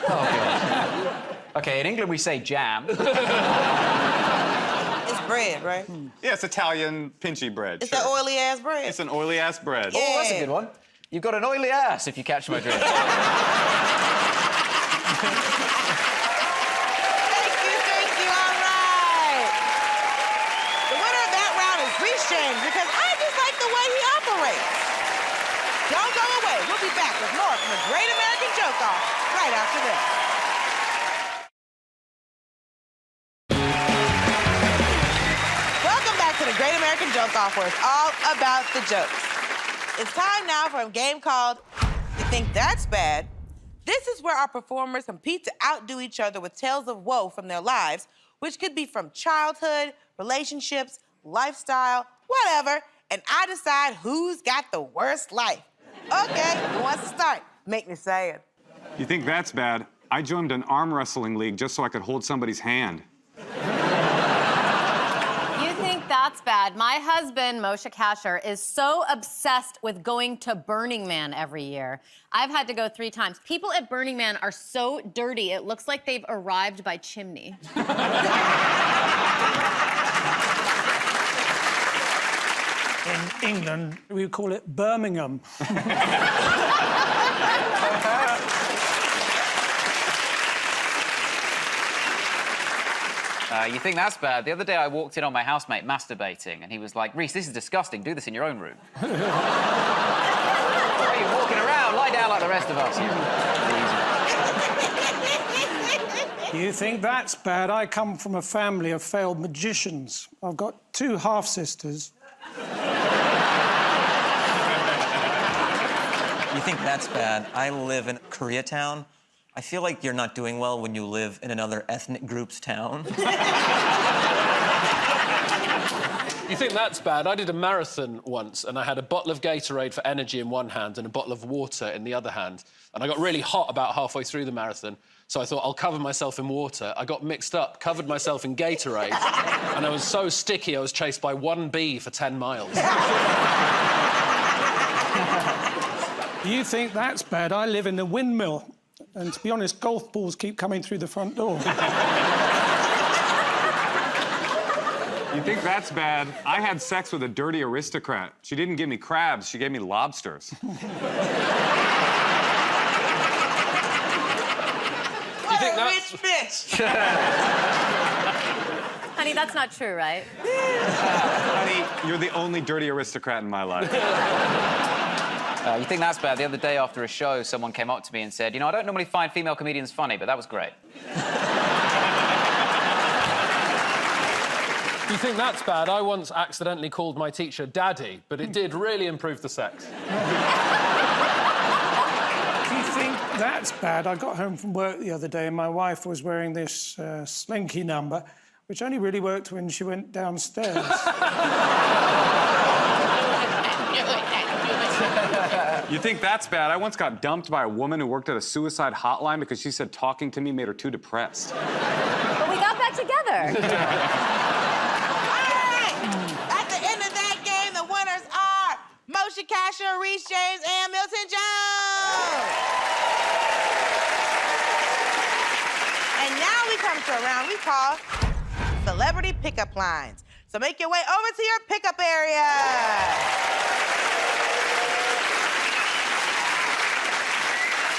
Oh, God. OK, in England we say jam. It's bread, right? Yeah, it's Italian pinchy bread. It's that oily-ass bread. It's an oily-ass bread. Yeah. Oh, that's a good one. You've got an oily ass, if you catch my drift. Thank you. All right. The winner of that round is Reese James because I just like the way he operates. Don't go away. We'll be back with more from the Great American Joke Off right after this. Welcome back to the Great American Joke Off, where it's all about the jokes. It's time now for a game called You Think That's Bad? This is where our performers compete to outdo each other with tales of woe from their lives, which could be from childhood, relationships, lifestyle, whatever, and I decide who's got the worst life. Okay, who wants to start? Make me say it. You think that's bad? I joined an arm wrestling league just so I could hold somebody's hand. You think that's bad? My husband, Moshe Kasher, is so obsessed with going to Burning Man every year. I've had to go 3 times. People at Burning Man are so dirty, it looks like they've arrived by chimney. In England, we call it Birmingham. You think that's bad? The other day I walked in on my housemate masturbating, and he was like, Reese, this is disgusting. Do this in your own room. Why are you walking around? Lie down like the rest of us. You think that's bad? I come from a family of failed magicians. I've got 2 half-sisters. You think that's bad? I live in Koreatown. I feel like you're not doing well when you live in another ethnic group's town. You think that's bad? I did a marathon once, and I had a bottle of Gatorade for energy in one hand and a bottle of water in the other hand. And I got really hot about halfway through the marathon, so I thought I'll cover myself in water. I got mixed up, covered myself in Gatorade, and I was so sticky I was chased by 1 bee for 10 miles. You think that's bad? I live in a windmill. And to be honest, golf balls keep coming through the front door. You think that's bad? I had sex with a dirty aristocrat. She didn't give me crabs, she gave me lobsters. You think that's... rich bitch. Honey, that's not true, right? Honey, you're the only dirty aristocrat in my life. You think that's bad? The other day after a show, someone came up to me and said, you know, I don't normally find female comedians funny, but that was great. You think that's bad? I once accidentally called my teacher Daddy, but it did really improve the sex. You think that's bad? I got home from work the other day and my wife was wearing this slinky number, which only really worked when she went downstairs. You think that's bad? I once got dumped by a woman who worked at a suicide hotline because she said talking to me made her too depressed. But we got back together. All right. At the end of that game, the winners are Moshe Kasher, Reese James, and Milton Jones. And now we come to a round we call Celebrity Pickup Lines. So make your way over to your pickup area.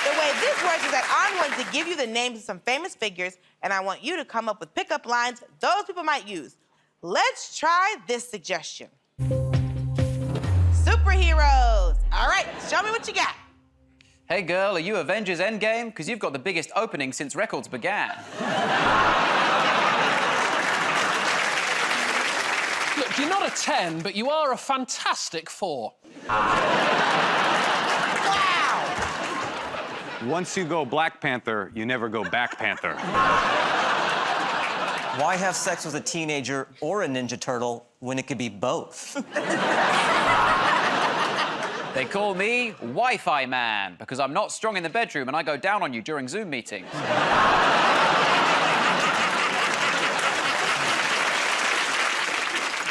The way this works is that I'm going to give you the names of some famous figures, and I want you to come up with pickup lines those people might use. Let's try this suggestion. Superheroes. All right, show me what you got. Hey, girl, are you Avengers Endgame? Because you've got the biggest opening since records began. Look, you're not a 10, but you are a fantastic 4. Once you go Black Panther, you never go back Panther. Why have sex with a teenager or a Ninja Turtle when it could be both? They call me Wi-Fi man because I'm not strong in the bedroom and I go down on you during Zoom meetings.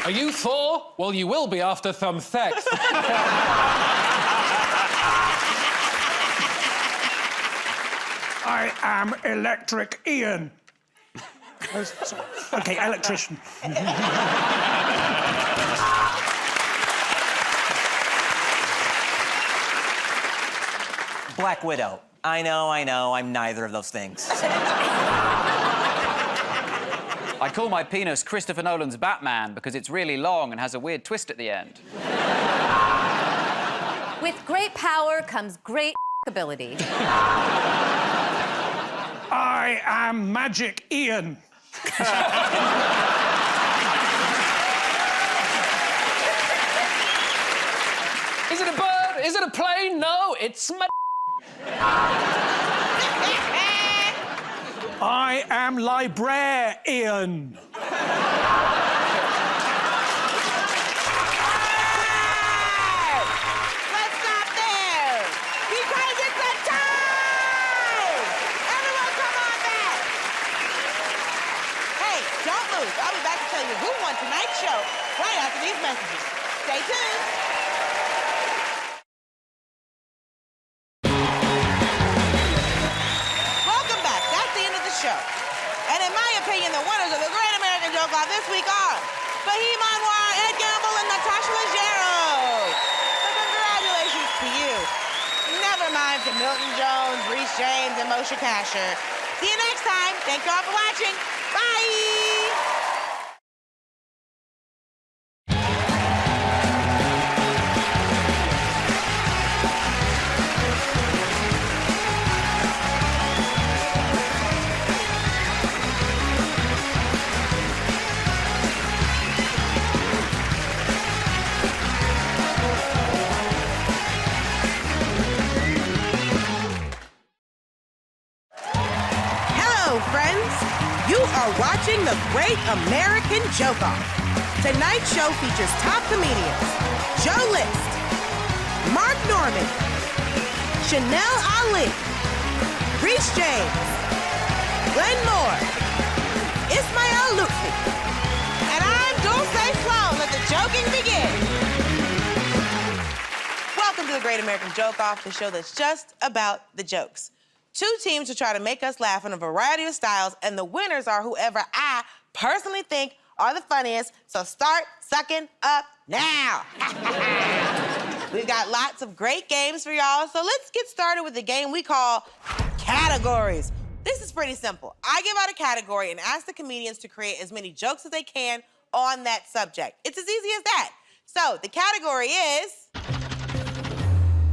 Are you Thor? Well, you will be after some sex. I am Electric Ian. Okay, electrician. Black Widow. I know, I'm neither of those things. I call my penis Christopher Nolan's Batman because it's really long and has a weird twist at the end. With great power comes great ability. I am Magic Ian. Is it a bird? Is it a plane? No, it's my... I am Librarian. Let's stop there! Because it's a tie! Everyone come on back! Hey, don't move. I'll be back to tell you who won tonight's show right after these messages. Stay tuned. Welcome back. That's the end of the show. And in my opinion, the winners of the Great American Joke Off this week are Fahim Anwar, Ed Gamble, and Natasha Leggero. So congratulations to you. Never mind to Milton Jones, Reese James, and Moshe Kasher. See you next time. Thank you all for watching. Bye! Hello, friends. You are watching The Great American Joke Off. Tonight's show features top comedians Joe List, Mark Norman, Chanel Ali, Reese James, Glenn Moore, Ismael Lutfi, and I'm Dulce Sloan. Let the joking begin. Welcome to The Great American Joke Off, the show that's just about the jokes. Two teams will try to make us laugh in a variety of styles, and the winners are whoever I personally think are the funniest, so start sucking up now. We've got lots of great games for y'all, so let's get started with the game we call Categories. This is pretty simple. I give out a category and ask the comedians to create as many jokes as they can on that subject. It's as easy as that. So the category is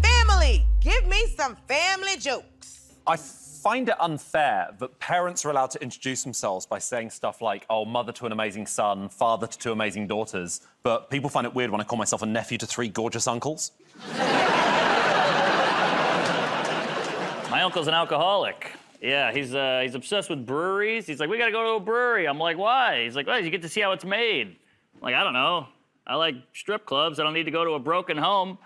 family. Give me some family jokes. I find it unfair that parents are allowed to introduce themselves by saying stuff like, oh, mother to an amazing son, father to two amazing daughters, but people find it weird when I call myself a nephew to three gorgeous uncles. My uncle's an alcoholic. Yeah, he's obsessed with breweries. He's like, we gotta go to a brewery. I'm like, why? He's like, well, you get to see how it's made. I'm like, I don't know. I like strip clubs. I don't need to go to a broken home.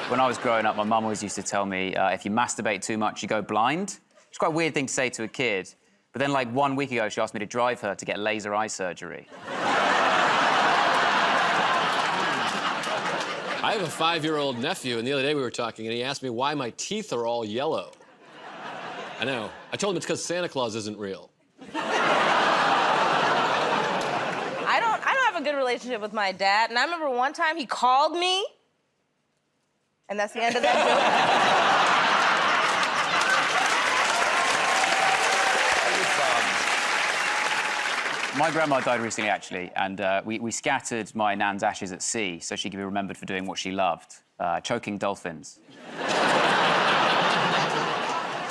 When I was growing up, my mum always used to tell me, if you masturbate too much, you go blind. It's quite a weird thing to say to a kid. But then, like, 1 week ago, she asked me to drive her to get laser eye surgery. I have a 5-year-old nephew, and the other day we were talking, and he asked me why my teeth are all yellow. I know. I told him it's because Santa Claus isn't real. I don't have a good relationship with my dad, and I remember one time he called me, and that's the end of that joke. My grandma died recently, actually, and we scattered my nan's ashes at sea so she could be remembered for doing what she loved, choking dolphins.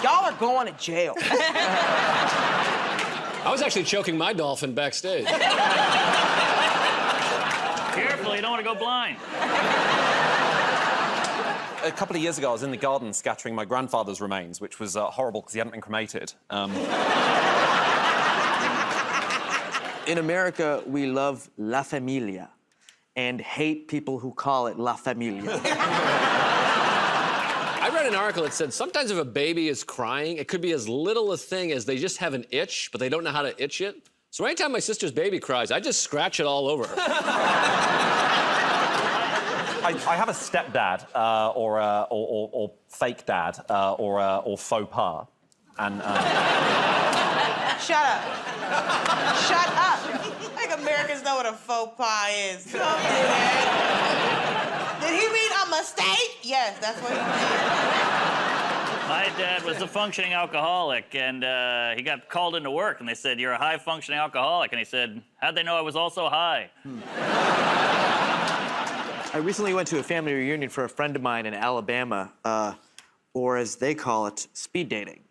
Y'all are going to jail. I was actually choking my dolphin backstage. Careful, you don't want to go blind. A couple of years ago, I was in the garden scattering my grandfather's remains, which was horrible because he hadn't been cremated. In America, we love La Familia and hate people who call it La Familia. I read read an article that said sometimes if a baby is crying, it could be as little a thing as they just have an itch, but they don't know how to itch it. So anytime my sister's baby cries, I just scratch it all over her. I have a stepdad, or fake dad, or faux pas, and. Shut up. Shut up. Like Americans know what a faux pas is. Don't do that. Did he mean a mistake? Yes, that's what he meant. My dad was a functioning alcoholic, and he got called into work, and they said, "You're a high-functioning alcoholic." And he said, "How'd they know I was also high?" I recently went to a family reunion for a friend of mine in Alabama, or as they call it, speed dating.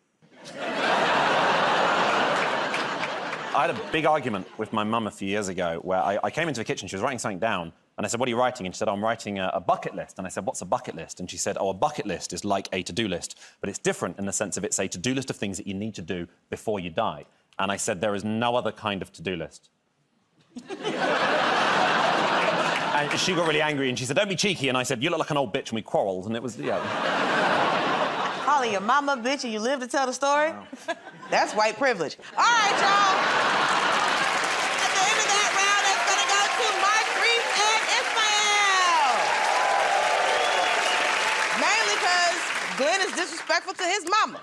I had a big argument with my mum a few years ago where I came into the kitchen, she was writing something down, and I said, "What are you writing?" And she said, "I'm writing a bucket list." And I said, "What's a bucket list?" And she said, "Oh, a bucket list is like a to-do list, but it's different in the sense of it's a to-do list of things that you need to do before you die." And I said, "There is no other kind of to-do list." And she got really angry, and she said, "Don't be cheeky." And I said, "You look like an old bitch," and we quarrelled, and it was, yeah. Calling your mama a bitch and you live to tell the story? Wow. That's white privilege. All right, y'all. At the end of that round, that's gonna go to Mark, Reese, and Ismael. Mainly because Glenn is disrespectful to his mama.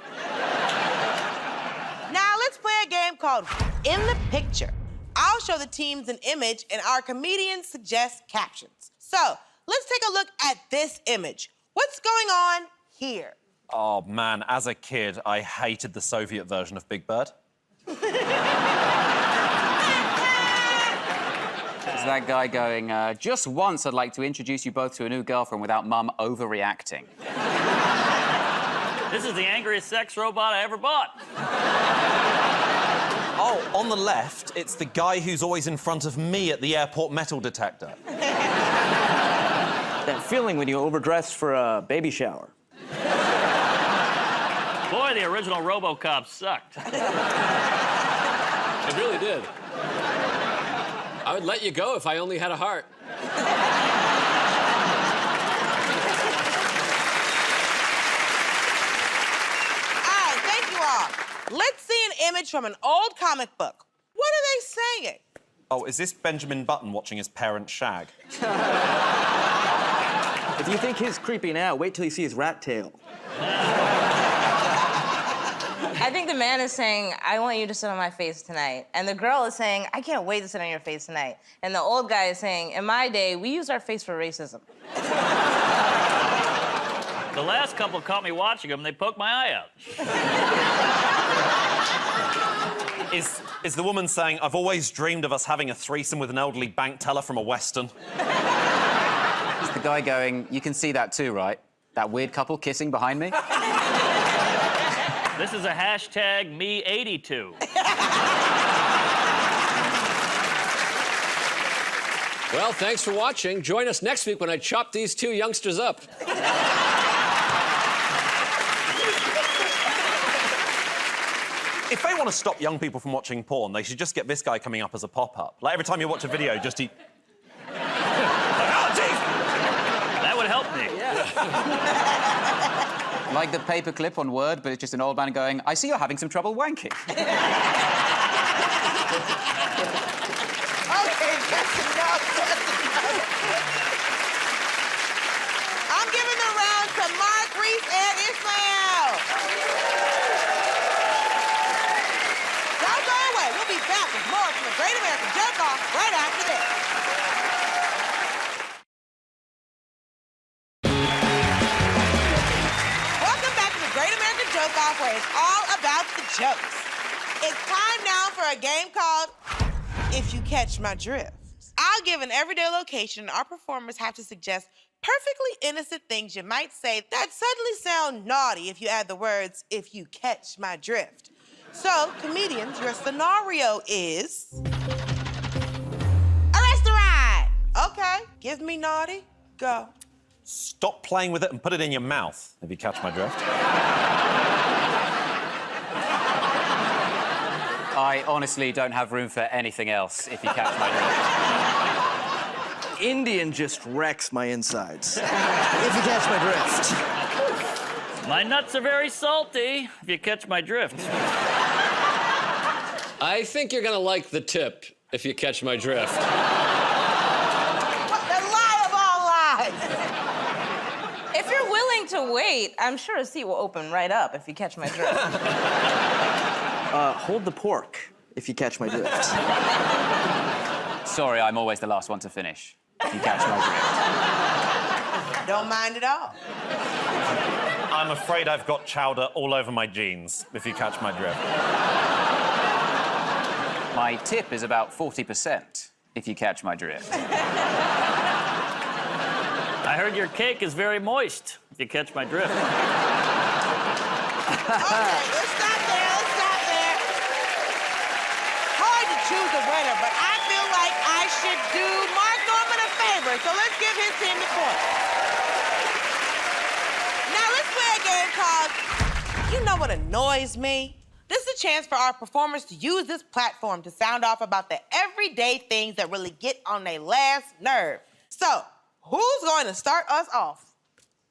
Now, let's play a game called In the Picture. I'll show the teams an image, and our comedians suggest captions. So, let's take a look at this image. What's going on here? Oh, man, as a kid, I hated the Soviet version of Big Bird. Is that guy going, just once I'd like to introduce you both to a new girlfriend without Mum overreacting. This is the angriest sex robot I ever bought. Oh, on the left, it's the guy who's always in front of me at the airport metal detector. That feeling when you overdress for a baby shower. Boy, the original RoboCop sucked. It really did. I would let you go if I only had a heart. All right, thank you all. Let's see an image from an old comic book. What are they saying? Oh, is this Benjamin Button watching his parents shag? If you think he's creepy now, wait till you see his rat tail. I think the man is saying, "I want you to sit on my face tonight." And the girl is saying, "I can't wait to sit on your face tonight." And the old guy is saying, "In my day, we used our face for racism." The last couple caught me watching them, they poked my eye out. Is the woman saying, "I've always dreamed of us having a threesome with an elderly bank teller from a Western"? Is the guy going, "You can see that too, right? That weird couple kissing behind me?" This is a hashtag #me82. Well, thanks for watching. Join us next week when I chop these two youngsters up. If they want to stop young people from watching porn, they should just get this guy coming up as a pop-up. Like, every time you watch a video, just eat... That would help me. Yeah. Like the paperclip on Word, but it's just an old man going, "I see you're having some trouble wanking." Okay, that's enough. I'm giving the round to Mark, Reese, and Ismael. Don't go away. We'll be back with more from the Great American Joke Off right after this. Welcome back to the Great American Joke Off, where it's all about the jokes. It's time now for a game called If You Catch My Drift. I'll give an everyday location, and our performers have to suggest perfectly innocent things you might say that suddenly sound naughty if you add the words, "if you catch my drift." So, comedians, your scenario is... a restaurant! Okay, give me naughty, go. Stop playing with it and put it in your mouth, if you catch my drift. I honestly don't have room for anything else, if you catch my drift. Indian just wrecks my insides. If you catch my drift. My nuts are very salty, if you catch my drift. I think you're gonna like the tip, if you catch my drift. The lie of all lies. If you're willing to wait, I'm sure a seat will open right up if you catch my drift. Hold the pork, if you catch my drift. Sorry, I'm always the last one to finish. If you catch my drift. Don't mind at all. I'm afraid I've got chowder all over my jeans, if you catch my drift. My tip is about 40%, if you catch my drift. I heard your cake is very moist, if you catch my drift. Okay, let's stop there. Hard to choose a winner, but I feel like I should do Mark Norman a favor, so let's give his team the point. Now let's play a game called You Know What Annoys Me? This is a chance for our performers to use this platform to sound off about the everyday things that really get on their last nerve. So, who's going to start us off?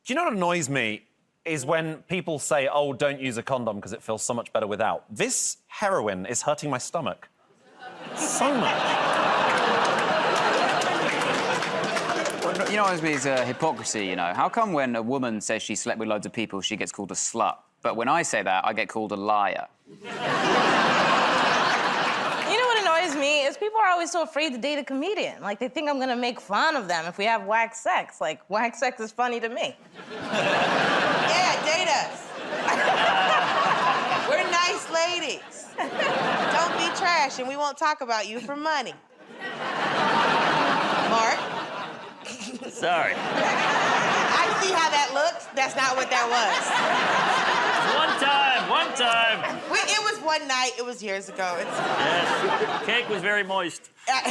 Do you know what annoys me? Is when people say, oh, don't use a condom because it feels so much better without. This heroin is hurting my stomach. So much. You know what annoys me is hypocrisy, you know. How come when a woman says she slept with loads of people, she gets called a slut? But when I say that, I get called a liar. You know what annoys me is people are always so afraid to date a comedian. Like, they think I'm gonna make fun of them if we have whack sex. Like, whack sex is funny to me. Yeah, date us. We're nice ladies. Don't be trash and we won't talk about you for money. Mark? Sorry. I see how that looks. That's not what that was. One time. It was one night. It was years ago. Yes, cake was very moist. I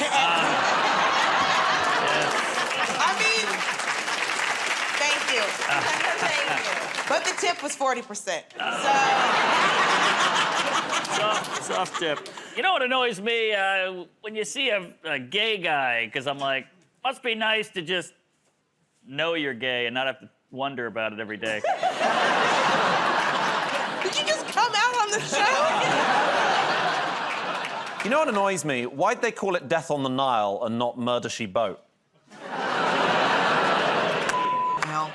mean, thank you. Thank you. But the tip was 40%. Soft tip. You know what annoys me? When you see a gay guy, because I'm like, must be nice to just know you're gay and not have to wonder about it every day. Did you just come out on the show? You know what annoys me? Why'd they call it Death on the Nile and not Murder, She Boat? No.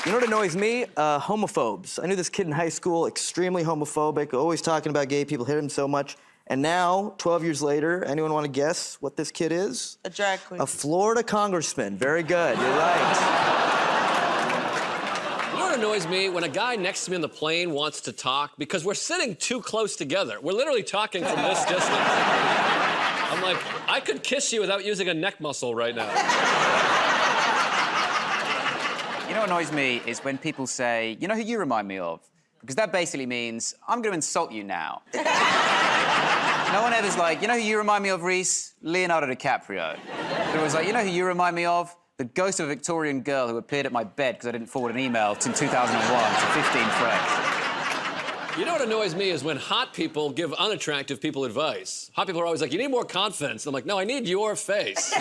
You know what annoys me? Homophobes. I knew this kid in high school, extremely homophobic, always talking about gay people, hit him so much. And now, 12 years later, anyone want to guess what this kid is? A drag queen. A Florida congressman. Very good. You're right. You know what annoys me? When a guy next to me on the plane wants to talk because we're sitting too close together. We're literally talking from this distance. I'm like, I could kiss you without using a neck muscle right now. You know what annoys me is when people say, you know who you remind me of? Because that basically means, I'm going to insult you now. No one ever's like, you know who you remind me of, Reese? Leonardo DiCaprio. But it was like, you know who you remind me of? The ghost of a Victorian girl who appeared at my bed because I didn't forward an email in 2001 to 15 friends. You know what annoys me is when hot people give unattractive people advice. Hot people are always like, you need more confidence. And I'm like, no, I need your face.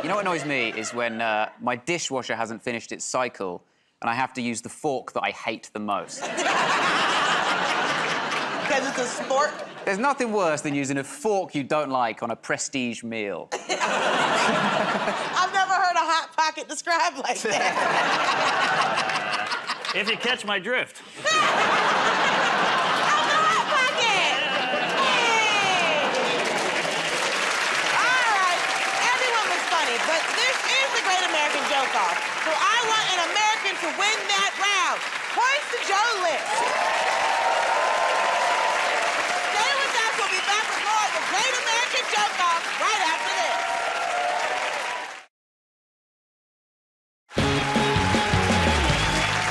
You know what annoys me is when my dishwasher hasn't finished its cycle and I have to use the fork that I hate the most. Because it's a sport? There's nothing worse than using a fork you don't like on a prestige meal. I've never heard a Hot Pocket described like that. If you catch my drift. But this is the Great American Joke Off, so I want an American to win that round. Points to Joe List. Stay with us. We'll be back with more of the Great American Joke Off right after this.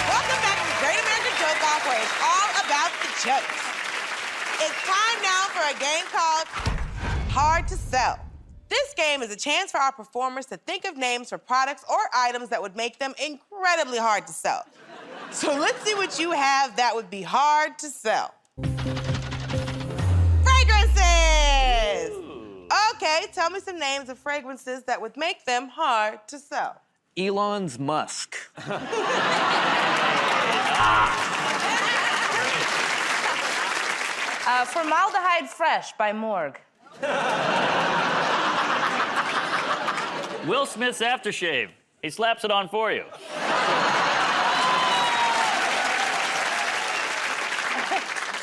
Welcome back to the Great American Joke Off, where it's all about the jokes. It's time now for a game called Hard to Sell. This game is a chance for our performers to think of names for products or items that would make them incredibly hard to sell. So let's see what you have that would be hard to sell. Fragrances! Okay, tell me some names of fragrances that would make them hard to sell. Elon's Musk. Formaldehyde Fresh by Morgue. Will Smith's aftershave. He slaps it on for you.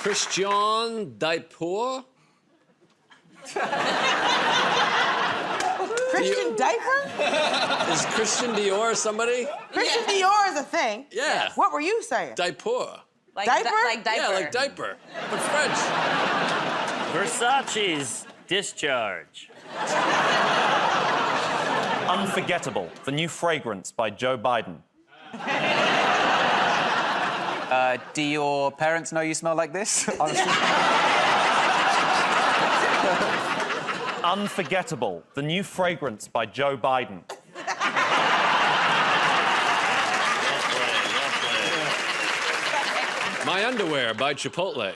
Christian Dior? Christian Diaper? Is Christian Dior somebody? Christian Dior is a thing. Yeah. What were you saying? Diaper. Like Diaper? like diaper. Yeah, like diaper, but French. Versace's Discharge. Unforgettable, the new fragrance by Joe Biden. Do your parents know you smell like this? Unforgettable, the new fragrance by Joe Biden. My Underwear by Chipotle.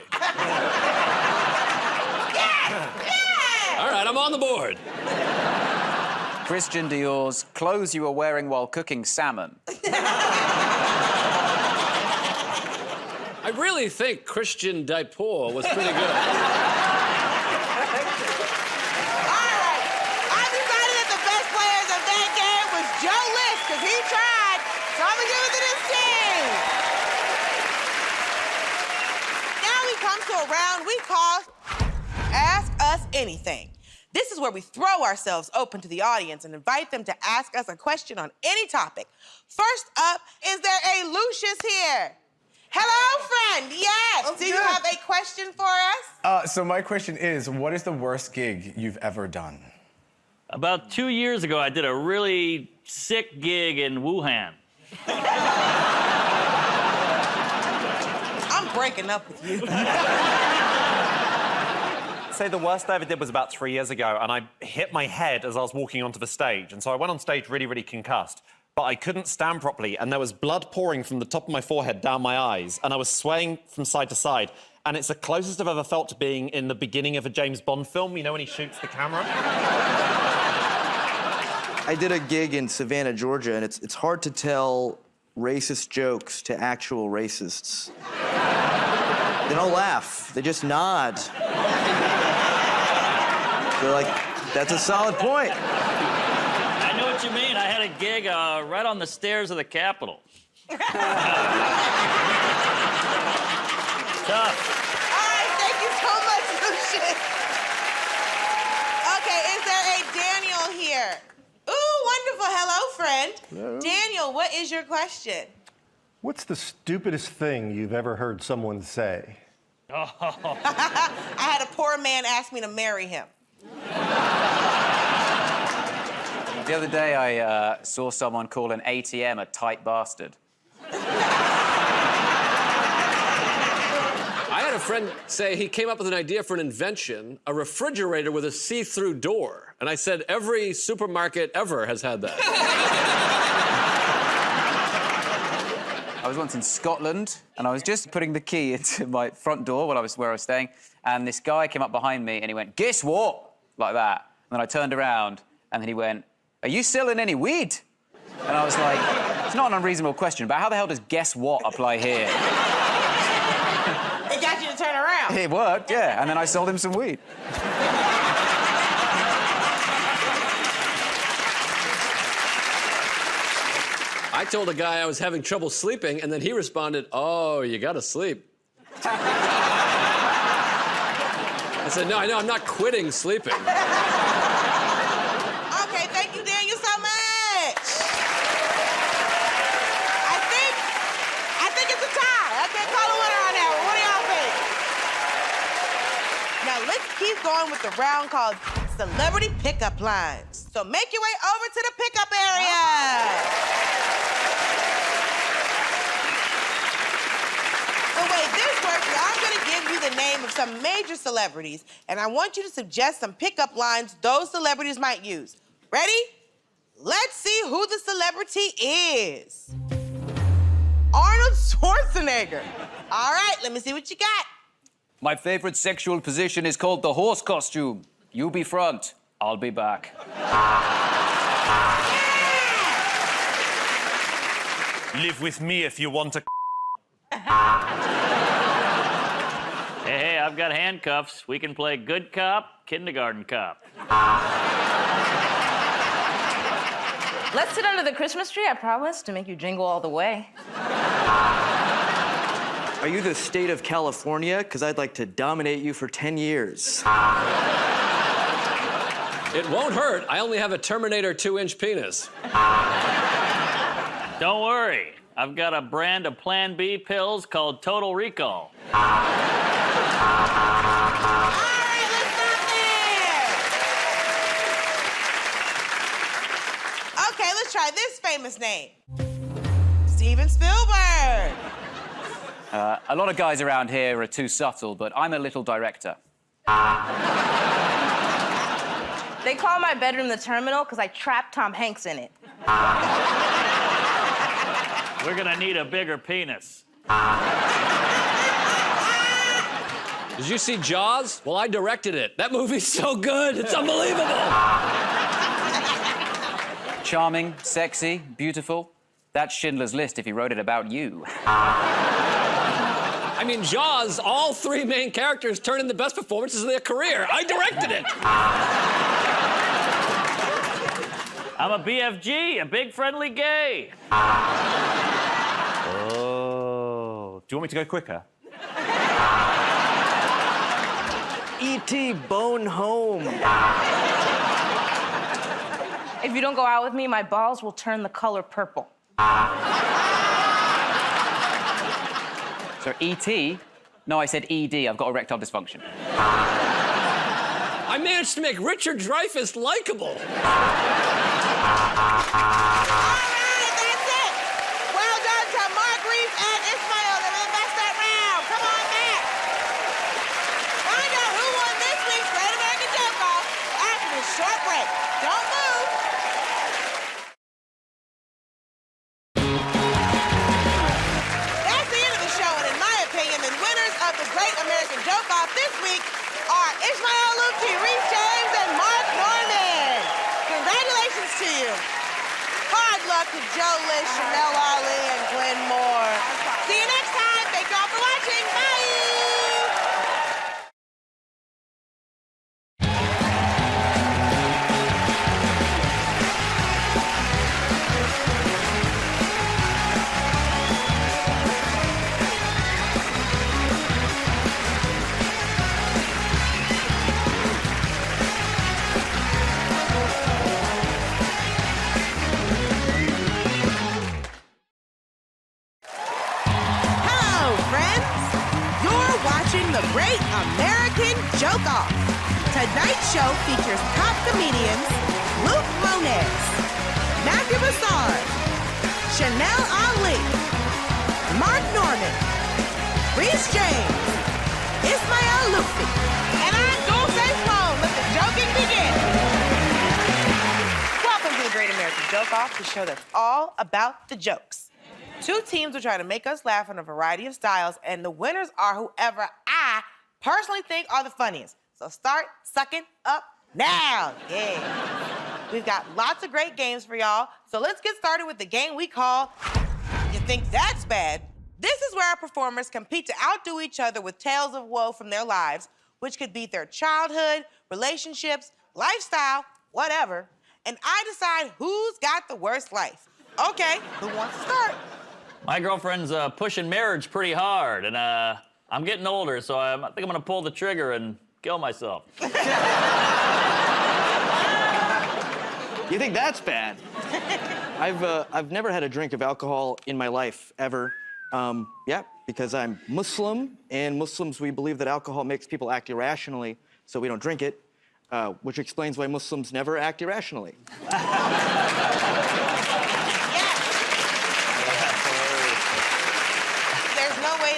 All right, I'm on the board. Christian Dior's clothes you were wearing while cooking salmon. I really think Christian Dior was pretty good. I decided that the best players of that game was Joe List, because he tried. So I'm gonna give it to this team. Now we come to a round we call Ask Us Anything. This is where we throw ourselves open to the audience and invite them to ask us a question on any topic. First up, is there a Lucius here? Hello, friend. Yes. Oh, Do you good. have a question for us? So my question is, what is the worst gig you've ever done? About 2 years ago, I did a really sick gig in Wuhan. I'm breaking up with you. Say the worst I ever did was about 3 years ago, and I hit my head as I was walking onto the stage. And so I went on stage really, really concussed. But I couldn't stand properly, and there was blood pouring from the top of my forehead down my eyes, and I was swaying from side to side. And it's the closest I've ever felt to being in the beginning of a James Bond film, you know, when he shoots the camera? I did a gig in Savannah, Georgia, and it's hard to tell racist jokes to actual racists. They don't laugh, they just nod. They're like, that's a solid point. I know what you mean. I had a gig right on the stairs of the Capitol. Tough. All right, thank you so much, Lucius. Okay, is there a Daniel here? Ooh, wonderful. Hello, friend. Hello. Daniel, what is your question? What's the stupidest thing you've ever heard someone say? Oh. I had a poor man ask me to marry him. The other day, I saw someone call an ATM a tight bastard. I had a friend say he came up with an idea for an invention, a refrigerator with a see-through door. And I said, every supermarket ever has had that. I was once in Scotland, and I was just putting the key into my front door where I was staying, and this guy came up behind me, and he went, "Guess what?" like that. And then I turned around, and then he went, "Are you selling any weed?" And I was like, it's not an unreasonable question, but how the hell does "guess what" apply here? It got you to turn around. It worked, yeah, and then I sold him some weed. I told a guy I was having trouble sleeping, and then he responded, "Oh, you gotta sleep." I said, "No, I know, I'm not quitting sleeping." Okay, thank you, Daniel, so much. I think it's a tie. I can't call a winner on that one. What do y'all think? Now let's keep going with the round called Celebrity Pickup Lines. So make your way over to the pickup area. The way this works is I'm gonna give you the name of some major celebrities, and I want you to suggest some pickup lines those celebrities might use. Ready? Let's see who the celebrity is. Arnold Schwarzenegger. All right, let me see what you got. My favorite sexual position is called the horse costume. You be front. I'll be back. Live with me if you want to. Hey, I've got handcuffs. We can play good cop, kindergarten cop. Let's sit under the Christmas tree, I promise, to make you jingle all the way. Are you the state of California? Because I'd like to dominate you for 10 years. It won't hurt. I only have a Terminator 2-inch penis. Don't worry. I've got a brand of Plan B pills called Total Recall. All right, let's stop there. Okay, let's try this famous name. Steven Spielberg. A lot of guys around here are too subtle, but I'm a little director. They call my bedroom the terminal because I trapped Tom Hanks in it. We're gonna need a bigger penis. Did you see Jaws? Well, I directed it. That movie's so good. It's unbelievable. Charming, sexy, beautiful. That's Schindler's List if he wrote it about you. I mean, Jaws, all three main characters turn in the best performances of their career. I directed it. I'm a BFG, a big friendly gay. Oh. Do you want me to go quicker? E.T. Bone Home. If you don't go out with me, my balls will turn the color purple. So E.T.? No, I said E.D. I've got erectile dysfunction. I managed to make Richard Dreyfuss likable. All right, that's it. Well done to Mark Reeves and Ismail. They really best that round. Come on back. Find out who won this week's Great American Joke Off after this short break. Don't move. That's the end of the show, and in my opinion, the winners of the Great American Joke Off this week are Ismail Lupi, Reese James, and Mark Norman. Congratulations to you. Hard luck to Joe Lish, Chanel Ali, and Glenn Moore. See you next time. Thank you all for watching. Bye. Hello, friends. You're watching the Great American Joke Off. Tonight's show features top comedians Luke Moniz, Matthew Bassard, Chanel Ali, Mark Norman, Reese James, Ismail Lupi, and I'm Dulce Sloan. Let the joking begin. Welcome to the Great American Joke Off, the show that's all about the jokes. Two teams will try to make us laugh in a variety of styles, and the winners are whoever I personally think are the funniest. So start sucking up now. Yeah. We've got lots of great games for y'all, so let's get started with the game we call You Think That's Bad? This is where our performers compete to outdo each other with tales of woe from their lives, which could be their childhood, relationships, lifestyle, whatever. And I decide who's got the worst life. Okay, who wants to start? My girlfriend's pushing marriage pretty hard, and I'm getting older, so I think I'm gonna pull the trigger and kill myself. You think that's bad? I've never had a drink of alcohol in my life, ever. Yeah, because I'm Muslim, and Muslims, we believe that alcohol makes people act irrationally, so we don't drink it, which explains why Muslims never act irrationally.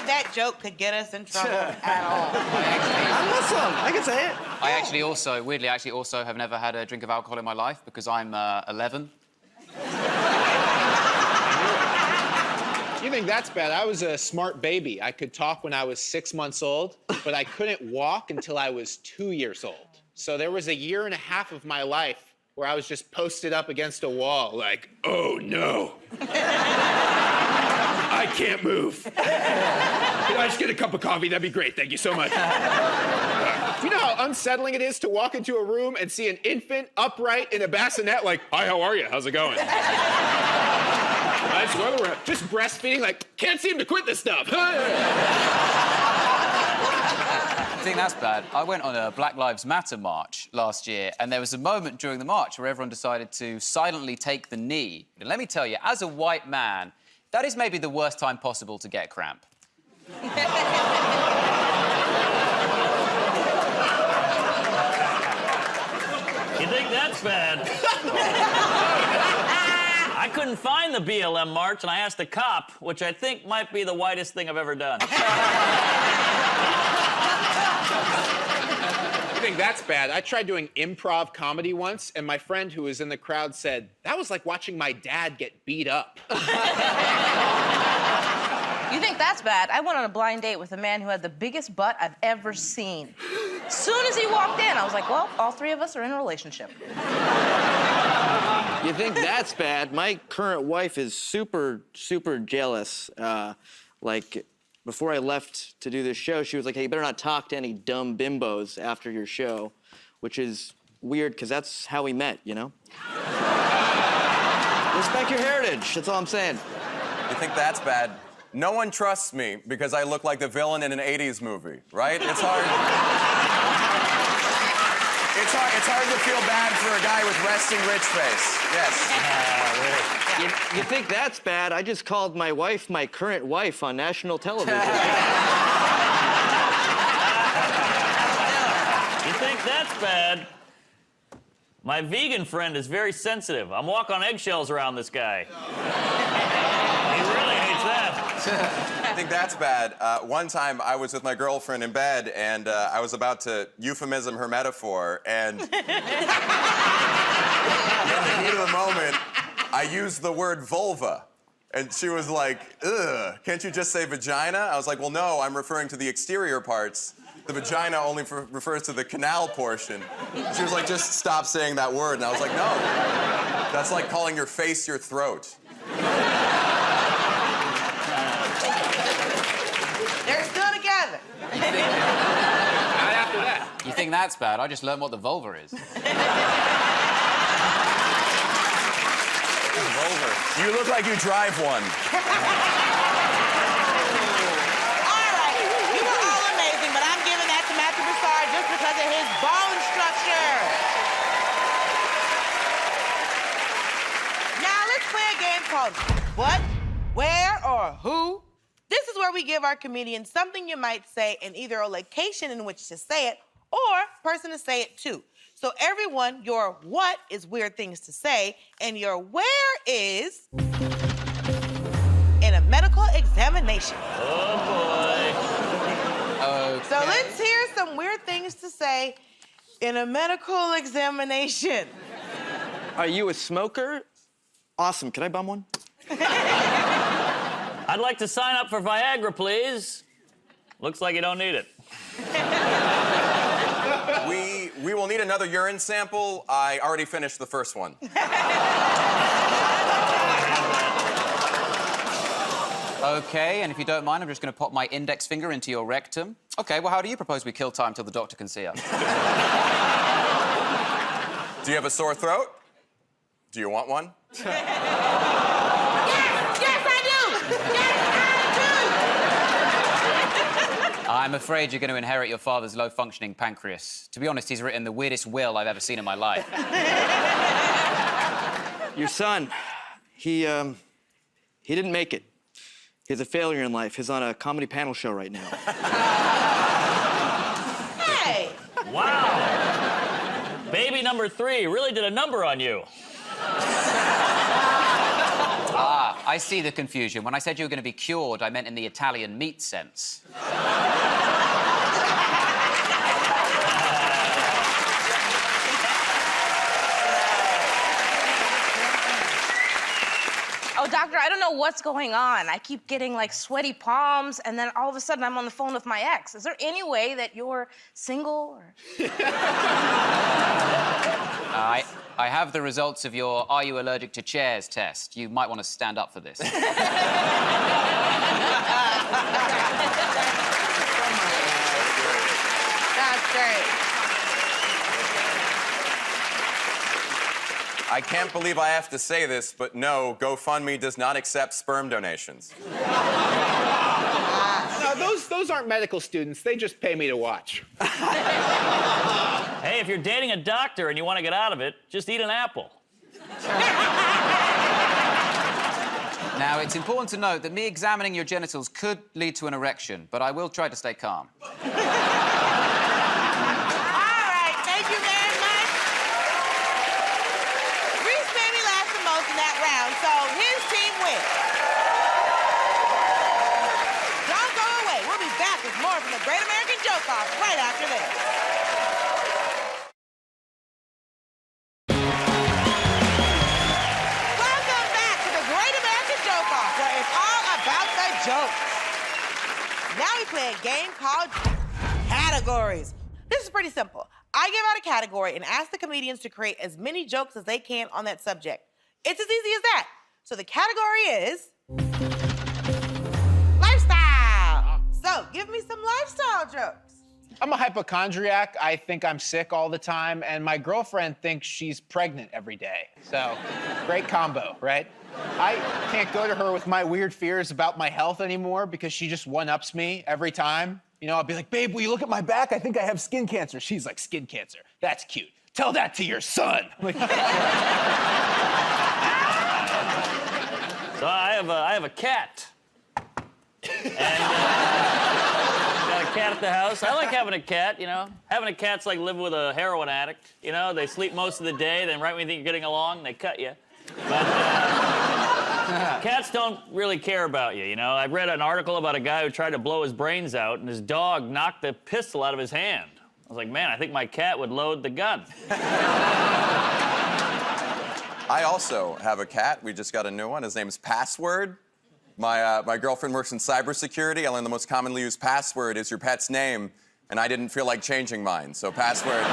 That joke could get us in trouble at all. I'm Muslim. I can say it. I actually also, weirdly, have never had a drink of alcohol in my life because I'm 11. You think that's bad? I was a smart baby. I could talk when I was 6 months old, but I couldn't walk until I was 2 years old. So there was a year and a half of my life where I was just posted up against a wall, like, oh no. I can't move. Can I just get a cup of coffee? That'd be great. Thank you so much. You know how unsettling it is to walk into a room and see an infant upright in a bassinet, like, hi, how are you? How's it going? Nice weather. We're just breastfeeding, like, can't seem to quit this stuff. I think that's bad. I went on a Black Lives Matter march last year, and there was a moment during the march where everyone decided to silently take the knee. And let me tell you, as a white man, that is maybe the worst time possible to get cramp. You think that's bad? I couldn't find the BLM march, and I asked a cop, which I think might be the whitest thing I've ever done. I think that's bad. I tried doing improv comedy once, and my friend who was in the crowd said, that was like watching my dad get beat up. You think that's bad? I went on a blind date with a man who had the biggest butt I've ever seen. As soon as he walked in, I was like, well, all three of us are in a relationship. You think that's bad? My current wife is super, super jealous. Like, before I left to do this show, she was like, hey, you better not talk to any dumb bimbos after your show, which is weird, because that's how we met, you know? Respect your heritage, that's all I'm saying. You think that's bad? No one trusts me because I look like the villain in an 80s movie, right? It's hard. It's hard to feel bad for a guy with resting rich face. Yes. You think that's bad? I just called my wife my current wife on national television. You think that's bad? My vegan friend is very sensitive. I'm walking on eggshells around this guy. He really hates that. I think that's bad. One time I was with my girlfriend in bed and I was about to euphemism her metaphor and in the heat of the moment, I used the word vulva. And she was like, ugh, can't you just say vagina? I was like, well, no, I'm referring to the exterior parts. The vagina only refers to the canal portion. She was like, just stop saying that word. And I was like, no, that's like calling your face your throat. They're still together. Not after that. You think that's bad? I just learned what the vulva is. Vulva. You look like you drive one. All right, you were all amazing, but I'm giving that to Matthew Broussard just because of his bone structure. Now let's play a game called What, Where, or Who. This is where we give our comedians something you might say in either a location in which to say it or person to say it to. So everyone, your what is weird things to say, and your where is in a medical examination. Oh, boy. Okay. So let's hear some weird things to say in a medical examination. Are you a smoker? Awesome, can I bum one? I'd like to sign up for Viagra, please. Looks like you don't need it. We will need another urine sample. I already finished the first one. Okay, and if you don't mind, I'm just going to pop my index finger into your rectum. Okay, well, how do you propose we kill time till the doctor can see us? Do you have a sore throat? Do you want one? Yes, I do. I'm afraid you're going to inherit your father's low-functioning pancreas. To be honest, he's written the weirdest will I've ever seen in my life. Your son, he didn't make it. He's a failure in life. He's on a comedy panel show right now. Hey! Wow. Baby number 3 really did a number on you. Ah, I see the confusion. When I said you were going to be cured, I meant in the Italian meat sense. Oh, doctor, I don't know what's going on. I keep getting like sweaty palms, and then all of a sudden I'm on the phone with my ex. Is there any way that you're single? Or... I have the results of your Are You Allergic to Chairs test. You might want to stand up for this. That's great. I can't believe I have to say this, but no, GoFundMe does not accept sperm donations. No, those aren't medical students. They just pay me to watch. Hey, if you're dating a doctor and you want to get out of it, just eat an apple. Now, it's important to note that me examining your genitals could lead to an erection, but I will try to stay calm. All right, thank you very much. Reese made me laugh the most in that round, so his team wins. Don't go away. We'll be back with more from the Great American Joke Off right after this. Welcome back to the Great American Joke Off, where it's all about the jokes. Now we play a game called Categories. This is pretty simple. I give out a category and ask the comedians to create as many jokes as they can on that subject. It's as easy as that. So the category is lifestyle. So give me some lifestyle jokes. I'm a hypochondriac. I think I'm sick all the time, and my girlfriend thinks she's pregnant every day. So, great combo, right? I can't go to her with my weird fears about my health anymore because she just one-ups me every time. You know, I'll be like, babe, will you look at my back? I think I have skin cancer. She's like, skin cancer? That's cute. Tell that to your son. Like, So I have a cat. And got a cat at the house. I like having a cat, you know. Having a cat's like living with a heroin addict. You know, they sleep most of the day, then right when you think you're getting along, they cut you. But cats don't really care about you, you know. I read an article about a guy who tried to blow his brains out, and his dog knocked the pistol out of his hand. I was like, man, I think my cat would load the gun. I also have a cat. We just got a new one. His name is Password. My girlfriend works in cybersecurity. I learned the most commonly used password is your pet's name, and I didn't feel like changing mine, so Password.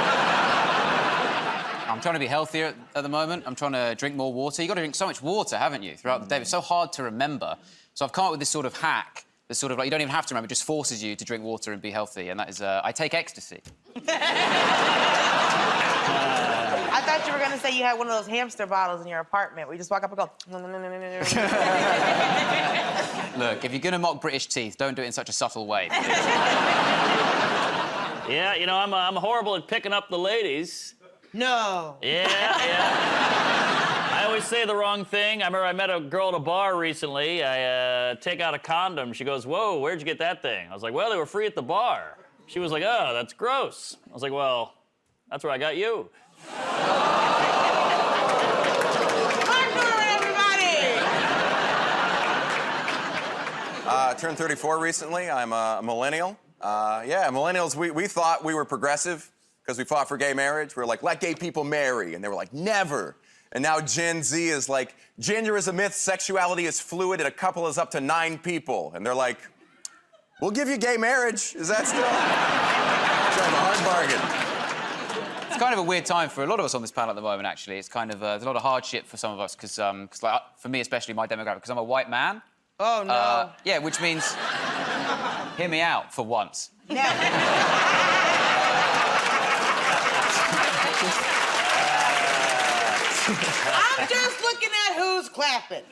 I'm trying to be healthier at the moment. I'm trying to drink more water. You've got to drink so much water, haven't you, throughout the day? It's so hard to remember. So I've come up with this sort of hack that's sort of like you don't even have to remember, it just forces you to drink water and be healthy, and that is, I take ecstasy. I thought you were gonna say you had one of those hamster bottles in your apartment where you just walk up and go. Look, if you're gonna mock British teeth, don't do it in such a subtle way. Yeah, you know, I'm horrible at picking up the ladies. No. Yeah. I always say the wrong thing. I remember I met a girl at a bar recently. I take out a condom. She goes, whoa, where'd you get that thing? I was like, well, they were free at the bar. She was like, oh, that's gross. I was like, well, that's where I got you. Turned 34 recently. I'm a millennial. Yeah, millennials, we thought we were progressive because we fought for gay marriage. We were like, let gay people marry. And they were like, never. And now Gen Z is like, gender is a myth, sexuality is fluid, and a couple is up to 9 people. And they're like, we'll give you gay marriage. Is that still? It's a hard bargain. It's kind of a weird time for a lot of us on this panel at the moment, actually. It's kind of, there's a lot of hardship for some of us, because like, for me especially, my demographic, because I'm a white man. Oh, no. Yeah, which means, hear me out for once. No. I'm just looking at who's clapping.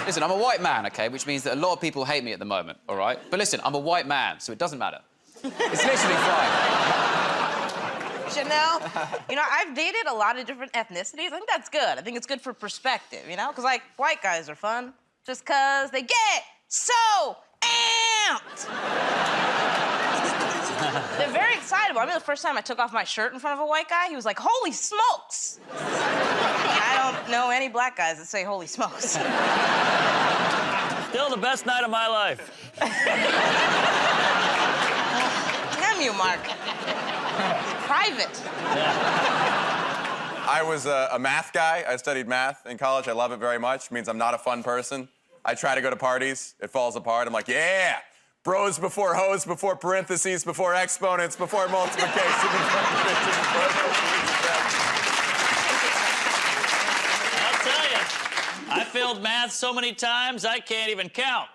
Listen, I'm a white man, okay, which means that a lot of people hate me at the moment, all right? But listen, I'm a white man, so it doesn't matter. It's literally fine. Chanel, you know, I've dated a lot of different ethnicities. I think that's good. I think it's good for perspective, you know? Because, like, white guys are fun just because they get so amped. They're very excitable. I mean, the first time I took off my shirt in front of a white guy, he was like, holy smokes. I don't know any black guys that say holy smokes. Still the best night of my life. Damn you, Mark. It's private. I was a math guy. I studied math in college. I love it very much. It means I'm not a fun person. I try to go to parties. It falls apart. I'm like, yeah, bros before hoes, before parentheses, before exponents, before multiplication, before division, before... I'll tell you, I failed math so many times, I can't even count.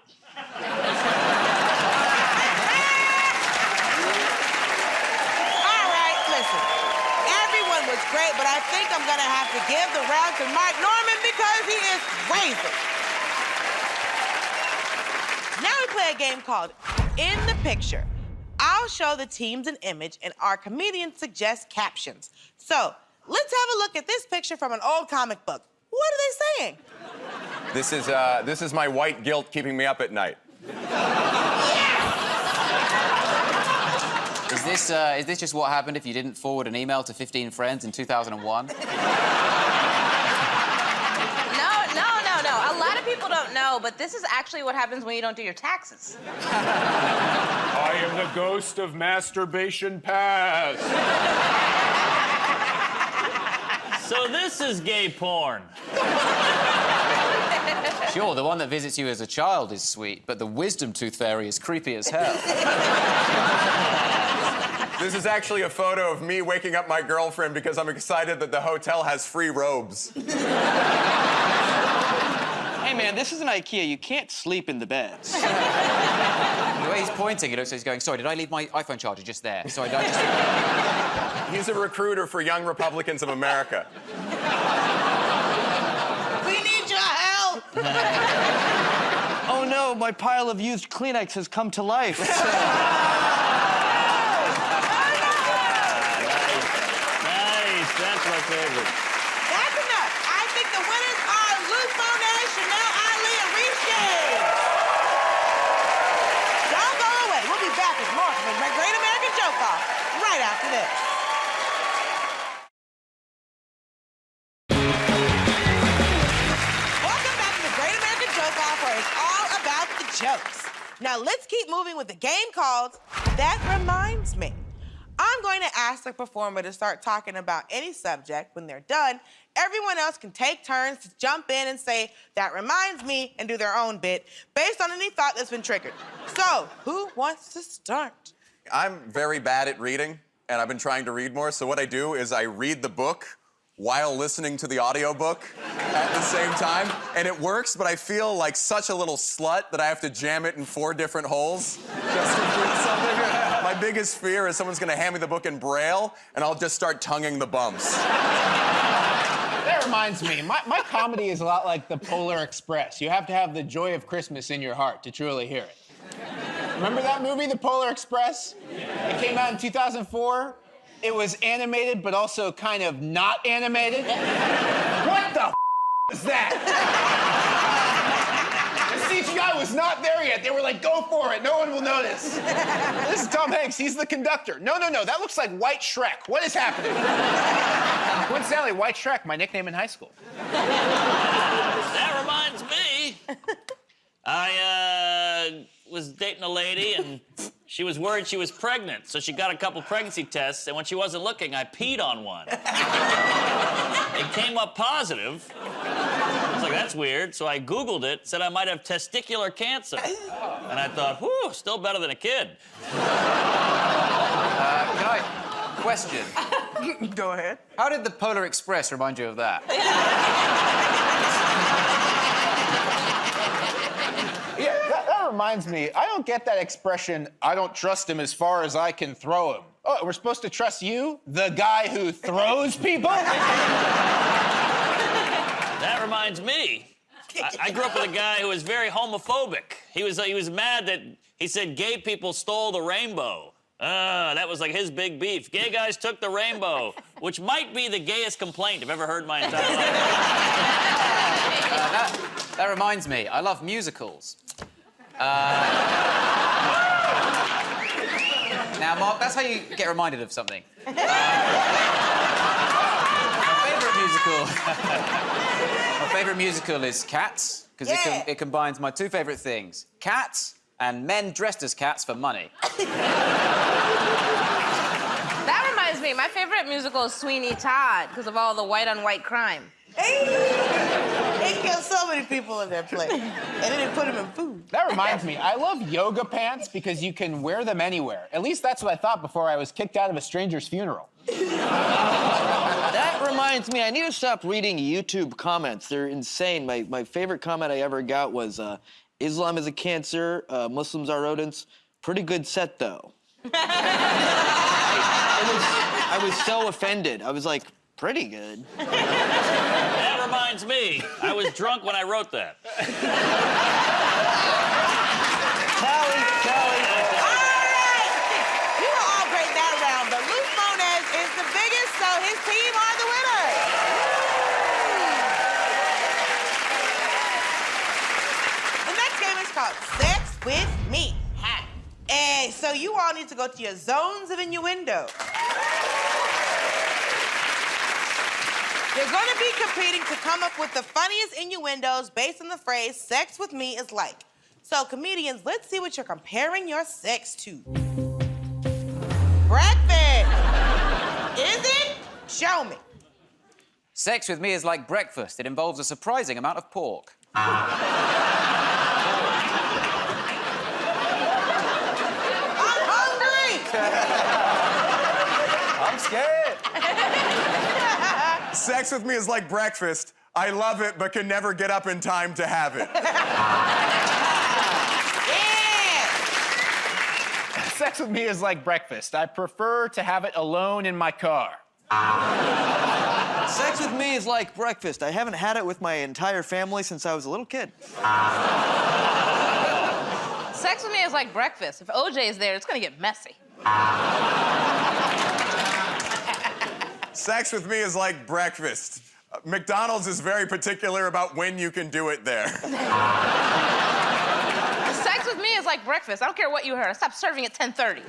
Was great, but I think I'm gonna have to give the round to Mike Norman because he is crazy. Now we play a game called In the Picture. I'll show the teams an image and our comedians suggest captions. So let's have a look at this picture from an old comic book. What are they saying? This is my white guilt keeping me up at night. Is this just what happened if you didn't forward an email to 15 friends in 2001? No. A lot of people don't know, but this is actually what happens when you don't do your taxes. I am the ghost of masturbation past. So this is gay porn. Sure, the one that visits you as a child is sweet, but the wisdom tooth fairy is creepy as hell. This is actually a photo of me waking up my girlfriend because I'm excited that the hotel has free robes. Hey, man, this isn't IKEA. You can't sleep in the beds. The way he's pointing, he looks like he's going, sorry, did I leave my iPhone charger just there? Sorry, did I just... He's a recruiter for Young Republicans of America. We need your help! Oh, no, my pile of used Kleenex has come to life. That's my favorite. That's enough. I think the winners are Luke Monet, Chanel Ali, and Reese James. Don't go away. We'll be back with more from the Great American Joke Off right after this. Welcome back to the Great American Joke Off, where it's all about the jokes. Now let's keep moving with the game called That Reminds Me. I'm going to ask the performer to start talking about any subject. When they're done, everyone else can take turns to jump in and say, that reminds me, and do their own bit based on any thought that's been triggered. So, who wants to start? I'm very bad at reading, and I've been trying to read more, so what I do is I read the book while listening to the audiobook at the same time, and it works, but I feel like such a little slut that I have to jam it in 4 different holes just to read something. My biggest fear is someone's gonna hand me the book in Braille, and I'll just start tonguing the bumps. That reminds me, my comedy is a lot like the Polar Express. You have to have the joy of Christmas in your heart to truly hear it. Remember that movie, The Polar Express? It came out in 2004. It was animated, but also kind of not animated. What the is that? The CGI was not there yet. They were like, go for it. No one will notice. This is Tom Hanks. He's the conductor. No. That looks like White Shrek. What is happening? Coincidentally, White Shrek, my nickname in high school. That reminds me. I was dating a lady, and she was worried she was pregnant, so she got a couple pregnancy tests, and when she wasn't looking, I peed on one. It came up positive. I was like, that's weird, so I Googled it, said I might have testicular cancer. And I thought, whew, still better than a kid. Question. Go ahead. How did the Polar Express remind you of that? Yeah, that reminds me, I don't get that expression, I don't trust him as far as I can throw him. Oh, we're supposed to trust you, the guy who throws people? That reminds me. I grew up with a guy who was very homophobic. He was mad that he said gay people stole the rainbow. That was like his big beef. Gay guys took the rainbow, which might be the gayest complaint I've ever heard in my entire life. That reminds me, I love musicals. Now, Mark, that's how you get reminded of something. My favourite musical is Cats, because it combines my 2 favourite things, cats and men dressed as cats for money. That reminds me, funny. My favorite musical is Sweeney Todd because of all the white-on-white crime. They killed so many people in that play. And then they put them in food. That reminds me, I love yoga pants because you can wear them anywhere. At least that's what I thought before I was kicked out of a stranger's funeral. That reminds me, I need to stop reading YouTube comments. They're insane. My favorite comment I ever got was, Islam is a cancer, Muslims are rodents. Pretty good set, though. I was so offended. I was like, pretty good. That reminds me, I was drunk when I wrote that. Tally. All right. You were all great that round, but Luke Moniz is the biggest, so his team are the winners. The next game is called Sex with Me. And so you all need to go to your zones of innuendo. You're going to be competing to come up with the funniest innuendos based on the phrase, sex with me is like. So, comedians, let's see what you're comparing your sex to. Breakfast. Is it? Show me. Sex with me is like breakfast. It involves a surprising amount of pork. I'm scared. Sex with me is like breakfast. I love it, but can never get up in time to have it. Sex with me is like breakfast. I prefer to have it alone in my car. Sex with me is like breakfast. I haven't had it with my entire family since I was a little kid. Sex with me is like breakfast. If OJ is there, it's gonna get messy. Sex with me is like breakfast. McDonald's is very particular about when you can do it there. Sex with me is like breakfast. I don't care what you heard. I stopped serving at 10:30.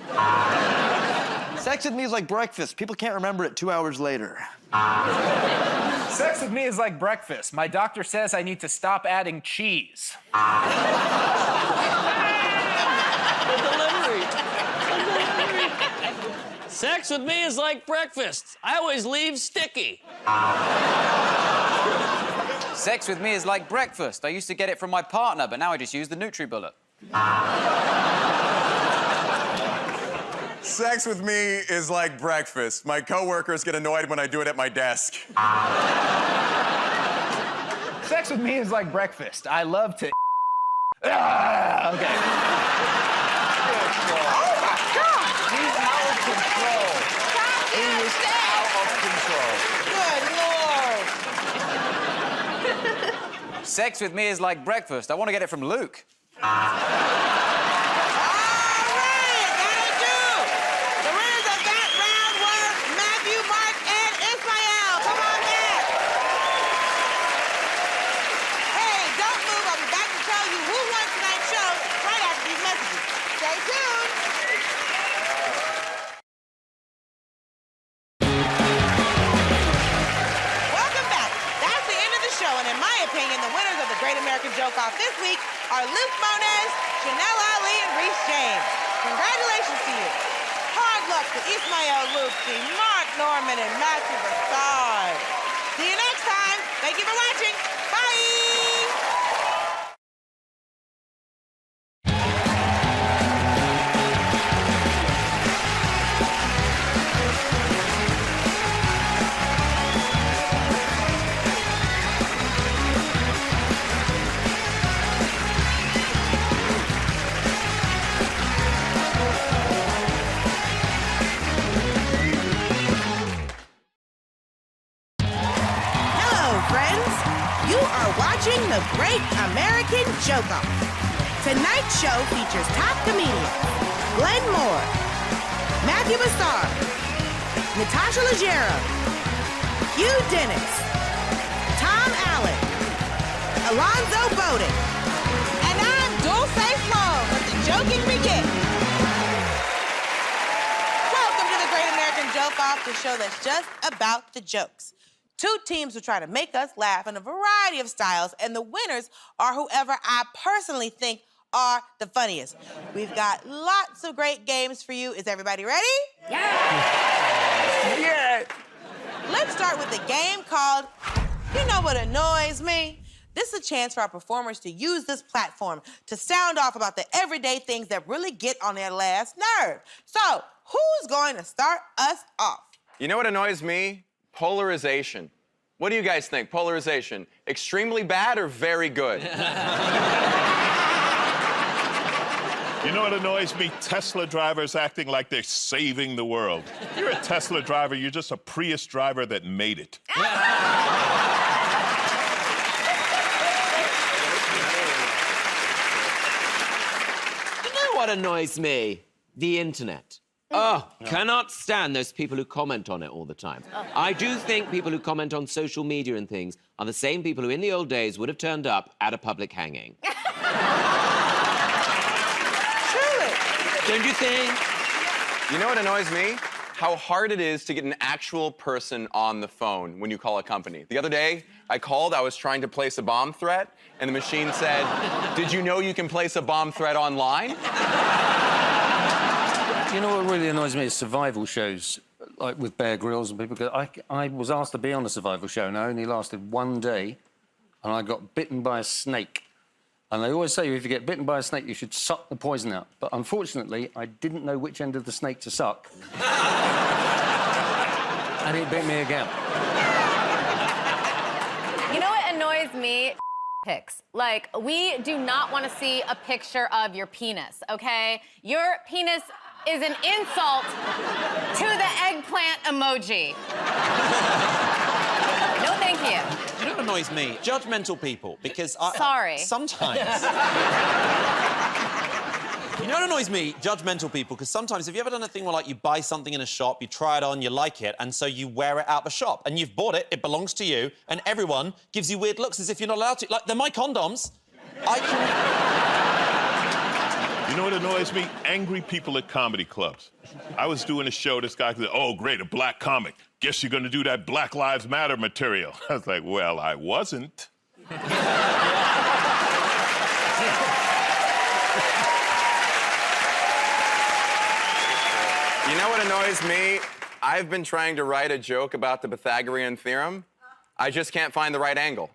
Sex with me is like breakfast. People can't remember it 2 hours later. Sex with me is like breakfast. My doctor says I need to stop adding cheese. Sex with me is like breakfast. I always leave sticky. Sex with me is like breakfast. I used to get it from my partner, but now I just use the NutriBullet. Sex with me is like breakfast. My coworkers get annoyed when I do it at my desk. Sex with me is like breakfast. I love to. Okay. Oh my God! He's out of control. He is out of control. Good Lord. Sex with me is like breakfast. I want to get it from Luke. Joke-Off this week are Luke Moniz, Janelle Ali, and Reese James. Congratulations to you. Hard luck to Ismael Lufti, Mark Norman, and Matthew Broussard. See you next time. Thank you for watching. Bye! Watching The Great American Joke-Off. Tonight's show features top comedians Glenn Moore, Matthew Broussard, Natasha Leggero, Hugh Dennis, Tom Allen, Alonzo Bowden, and I'm Dulce Sloan. Let the joking begin. Welcome to The Great American Joke-Off, the show that's just about the jokes. Two teams will try to make us laugh in a variety of styles, and the winners are whoever I personally think are the funniest. We've got lots of great games for you. Is everybody ready? Yeah! start with a game called You Know What Annoys Me? This is a chance for our performers to use this platform to sound off about the everyday things that really get on their last nerve. So, who's going to start us off? You know what annoys me? Polarization. What do you guys think? Polarization, extremely bad or very good? You know what annoys me? Tesla drivers acting like they're saving the world. If you're a Tesla driver, you're just a Prius driver that made it. You know what annoys me? The internet. Oh, cannot stand those people who comment on it all the time. I do think people who comment on social media and things are the same people who in the old days would have turned up at a public hanging. Don't you think? You know what annoys me? How hard it is to get an actual person on the phone when you call a company. The other day, I called, I was trying to place a bomb threat, and the machine said, "Did you know you can place a bomb threat online?" You know what really annoys me is survival shows, like with Bear Grylls and people. I was asked to be on a survival show, and I only lasted one day, and I got bitten by a snake. And they always say if you get bitten by a snake, you should suck the poison out. But unfortunately, I didn't know which end of the snake to suck. And it bit me again. You know what annoys me? Pics. Like, we do not want to see a picture of your penis, okay? Your penis is an insult to the eggplant emoji. No, thank you. You know what annoys me? Judgmental people, because Sorry. Sometimes. You know what annoys me? Judgmental people, because sometimes, have you ever done a thing where, like, you buy something in a shop, you try it on, you like it, and so you wear it out the shop, and you've bought it, it belongs to you, and everyone gives you weird looks as if you're not allowed to. Like, they're my condoms. You know what annoys me? Angry people at comedy clubs. I was doing a show, this guy said, "Oh, great, a black comic. Guess you're gonna do that Black Lives Matter material." I was like, well, I wasn't. You know what annoys me? I've been trying to write a joke about the Pythagorean theorem. I just can't find the right angle.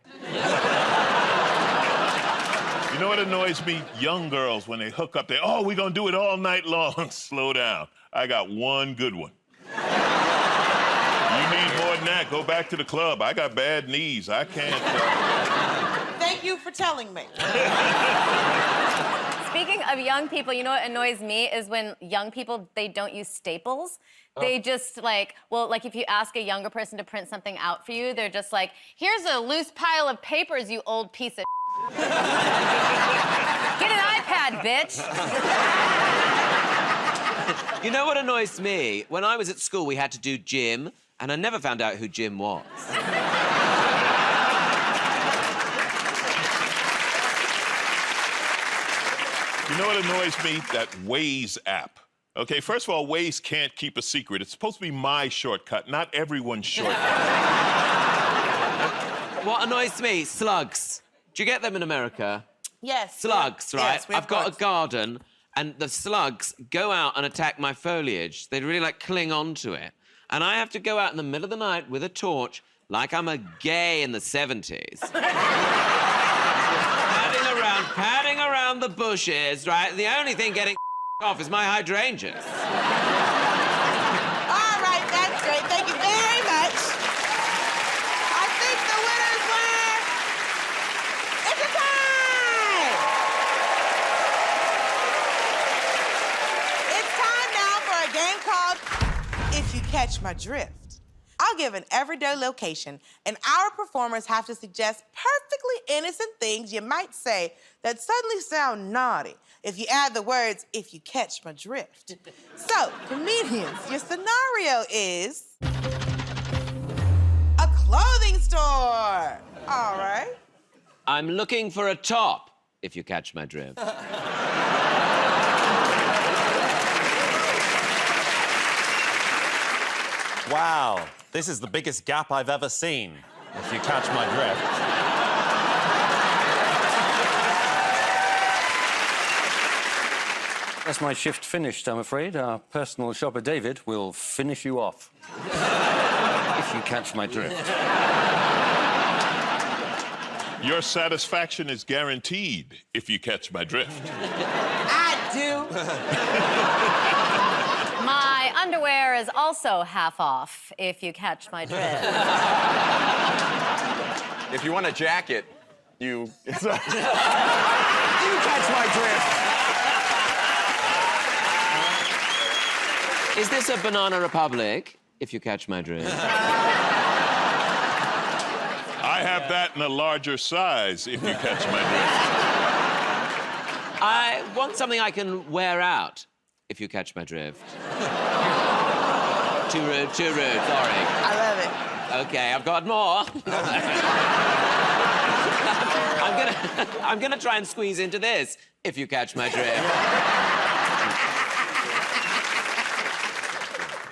You know what annoys me? Young girls, when they hook up, "Oh, we're gonna do it all night long." Slow down. I got one good one. You need more than that, go back to the club. I got bad knees. I can't. Thank you for telling me. Speaking of young people, you know what annoys me is when young people, they don't use staples. They just like, well, like if you ask a younger person to print something out for you, they're just like, "Here's a loose pile of papers, you old piece of Get an iPad, bitch." You know what annoys me? When I was at school, we had to do gym, and I never found out who Jim was. You know what annoys me? That Waze app. Okay, first of all, Waze can't keep a secret. It's supposed to be my shortcut, not everyone's shortcut. What annoys me? Slugs. Do you get them in America? Yes. Slugs, right? Yes, we have I've got bugs. a garden, and the slugs go out and attack my foliage. They really, like, cling onto it. And I have to go out in the middle of the night with a torch, like I'm a gay in the 70s. padding around the bushes, right? The only thing getting off is my hydrangeas. All right, that's great. Thank you very much. I think the winners were... It's a tie! It's time now for a game called If You Catch My Drift. I'll give an everyday location, and our performers have to suggest perfectly innocent things you might say that suddenly sound naughty if you add the words, "if you catch my drift." So, comedians, your scenario is a clothing store. All right. I'm looking for a top, if you catch my drift. Wow, this is the biggest gap I've ever seen, if you catch my drift. That's my shift finished, I'm afraid. Our personal shopper, David, will finish you off. If if you catch my drift. Your satisfaction is guaranteed if you catch my drift. I do. My underwear is also half off, if you catch my drift. If you want a jacket, you catch my drift. Is this a Banana Republic, if you catch my drift? I have that in a larger size, if you catch my drift. I want something I can wear out, if you catch my drift. Too rude, sorry. I love it. Okay, I've got more. I'm gonna try and squeeze into this, if you catch my drift.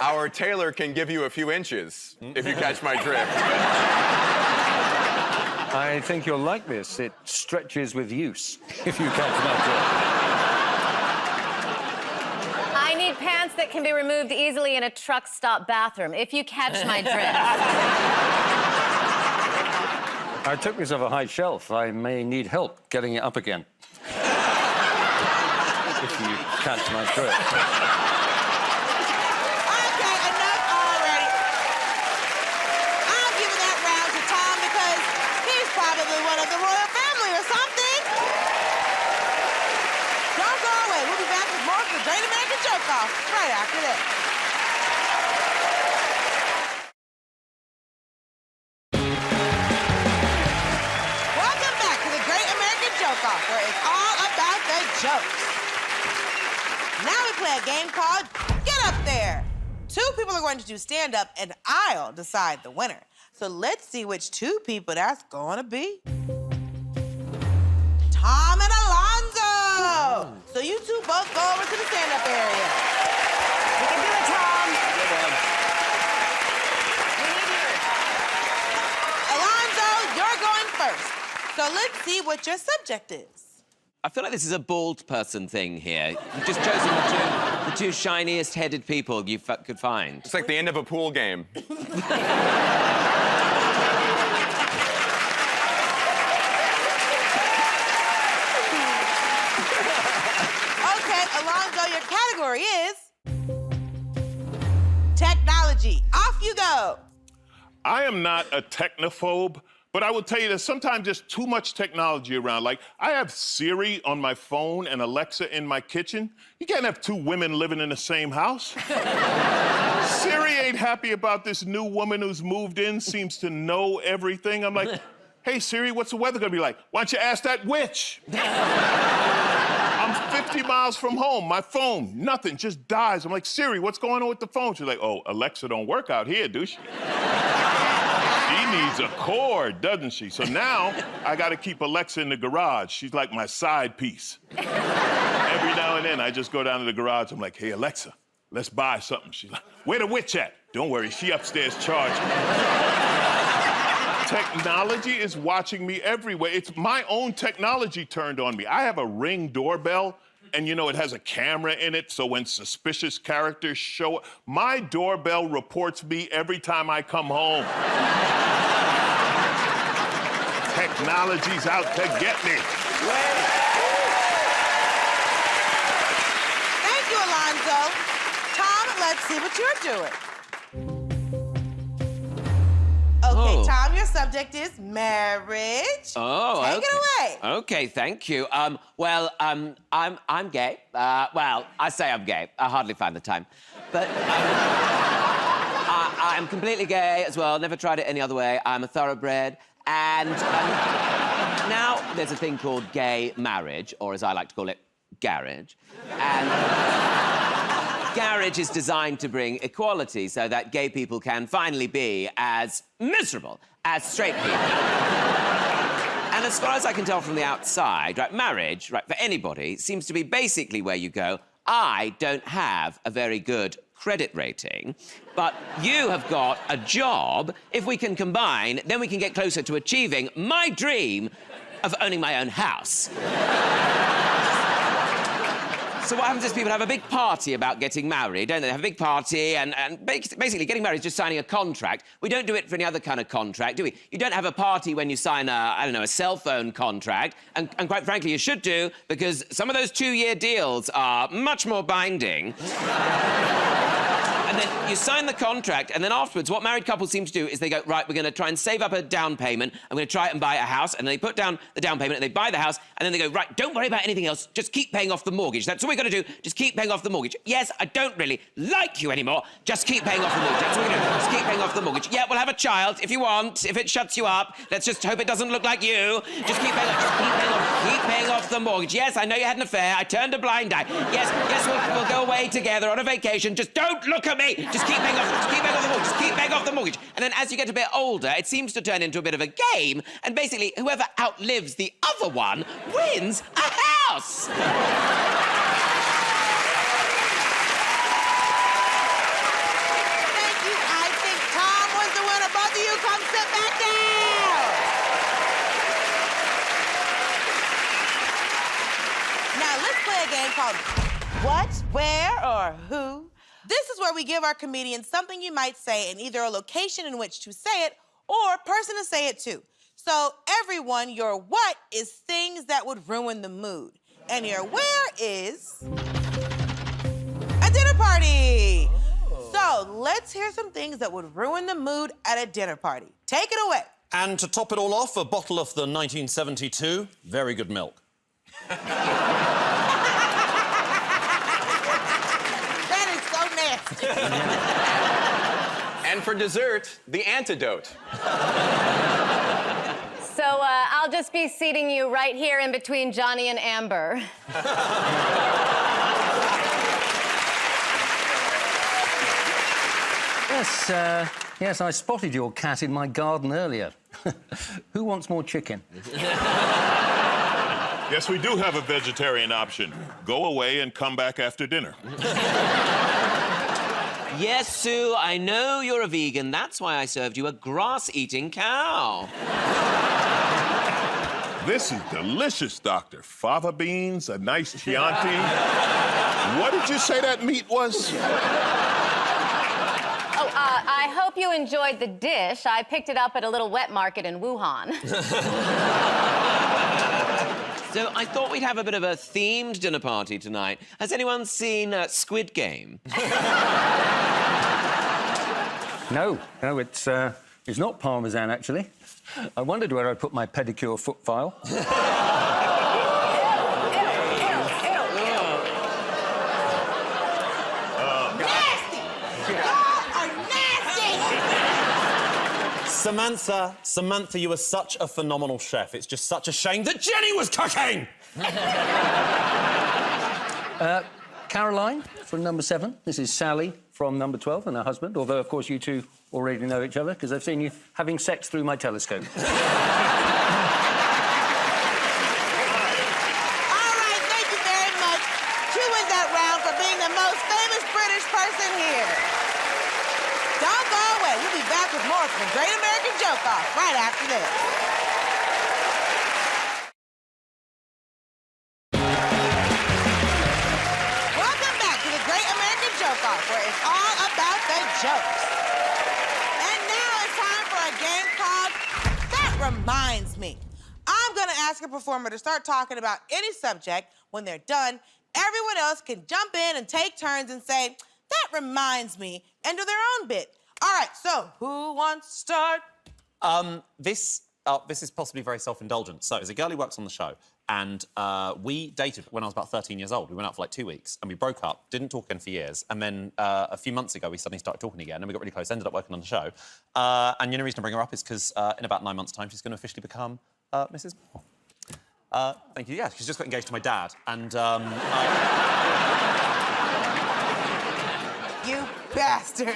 Our tailor can give you a few inches, if you catch my drift. I think you'll like this. It stretches with use, if you catch my drift. I need pants that can be removed easily in a truck stop bathroom, if you catch my drift. I took this off a high shelf. I may need help getting it up again. If you catch my drift. Okay, enough already. I'm giving that round to Tom because he's probably one of the royal family or something. Don't go away. We'll be back with more of the Great American Joke Off right after this. Welcome back to the Great American Joke Off, where it's all about the jokes. Now we play a game called Get Up There. Two people are going to do stand-up, and I'll decide the winner. So let's see which two people that's gonna be. Tom and Alonzo. So you two both go over to the stand-up area. You can do it, Tom. Alonzo, you're going first. So let's see what your subject is. I feel like this is a bald person thing here. You've just chosen the two shiniest-headed people you could find. It's like the end of a pool game. Okay, Alonzo, your category is technology. Off you go. I am not a technophobe, but I will tell you that sometimes there's too much technology around. Like, I have Siri on my phone and Alexa in my kitchen. You can't have two women living in the same house. Siri ain't happy about this new woman who's moved in, seems to know everything. I'm like, hey, Siri, what's the weather gonna be like? Why don't you ask that witch? I'm 50 miles from home. My phone, nothing, just dies. I'm like, Siri, what's going on with the phone? She's like, oh, Alexa don't work out here, do she? She needs a cord, doesn't she? So now I gotta keep Alexa in the garage. She's like my side piece. Every now and then I just go down to the garage. I'm like, hey, Alexa, let's buy something. She's like, where the witch at? Don't worry, she upstairs charging. Technology is watching me everywhere. It's my own technology turned on me. I have a Ring doorbell, and you know, it has a camera in it, so when suspicious characters show up, my doorbell reports me every time I come home. Technology's out to get me. Thank you, Alonzo. Tom, let's see what you're doing. Okay, Tom, your subject is marriage. Oh, Take okay. it away. Okay, thank you. I'm gay. Well, I say I'm gay. I hardly find the time. But I'm completely gay as well. Never tried it any other way. I'm a thoroughbred. And now there's a thing called gay marriage, or as I like to call it, garage. And garage is designed to bring equality so that gay people can finally be as miserable as straight people. And as far as I can tell from the outside, right, marriage, right, for anybody, seems to be basically where you go, I don't have a very good credit rating, but you have got a job. If we can combine, then we can get closer to achieving my dream of owning my own house. So what happens is people have a big party about getting married, don't they? They have a big party, and basically getting married is just signing a contract. We don't do it for any other kind of contract, do we? You don't have a party when you sign a cell phone contract, and quite frankly, you should do, because some of those 2-year deals are much more binding. And then you sign the contract, and then afterwards, what married couples seem to do is they go, right, we're going to try and save up a down payment. I'm going to try and buy a house. And they put down the down payment, and they buy the house, and then they go, right, don't worry about anything else. Just keep paying off the mortgage. That's all we've got to do. Just keep paying off the mortgage. Yes, I don't really like you anymore. Just keep paying off the mortgage. That's what we're going to do. Just keep paying off the mortgage. Yeah, we'll have a child if you want, if it shuts you up. Let's just hope it doesn't look like you. Just keep paying off the mortgage. Yes, I know you had an affair. I turned a blind eye. Yes, we'll go away together on a vacation. Just don't look at me. Just keep paying off the mortgage. Just keep paying off the mortgage. And then as you get a bit older, it seems to turn into a bit of a game, and basically whoever outlives the other one wins a house. Thank you. I think Tom was the winner. Both of you come sit back down. Now let's play a game called What, Where, or Who. This is where we give our comedians something you might say in either a location in which to say it or a person to say it to. So everyone, your what is things that would ruin the mood. And your where is a dinner party. So let's hear some things that would ruin the mood at a dinner party. Take it away. And to top it all off, a bottle of the 1972 very good milk. And for dessert, the antidote. So I'll just be seating you right here in between Johnny and Amber. Yes, I spotted your cat in my garden earlier. Who wants more chicken? Yes, we do have a vegetarian option. Go away and come back after dinner. Yes, Sue, I know you're a vegan. That's why I served you a grass-eating cow. This is delicious, Doctor. Fava beans, a nice Chianti. What did you say that meat was? Oh, I hope you enjoyed the dish. I picked it up at a little wet market in Wuhan. So I thought we'd have a bit of a themed dinner party tonight. Has anyone seen Squid Game? No, it's not Parmesan, actually. I wondered where I put my pedicure foot file. Samantha, you are such a phenomenal chef. It's just such a shame that Jenny was cooking! Caroline from number 7. This is Sally from number 12 and her husband, although, of course, you two already know each other because I've seen you having sex through my telescope. All right, thank you very much. She wins that round for being the most famous British person here. Don't go away. We'll be back with more from the Great American Joke Off right after this. Welcome back to the Great American Joke Off, where it's all about the jokes. And now it's time for a game called That Reminds Me. I'm gonna ask a performer to start talking about any subject. When they're done, everyone else can jump in and take turns and say, that reminds me, and do their own bit. All right, so who wants to start? This is possibly very self-indulgent. So, there's a girl who works on the show, and we dated when I was about 13 years old. We went out for like 2 weeks, and we broke up, didn't talk again for years, and then a few months ago, we suddenly started talking again, and we got really close, ended up working on the show. And the only reason I bring her up is because in about 9 months' time, she's going to officially become Mrs. Moore. Thank you. Yeah, she's just got engaged to my dad, and You bastard.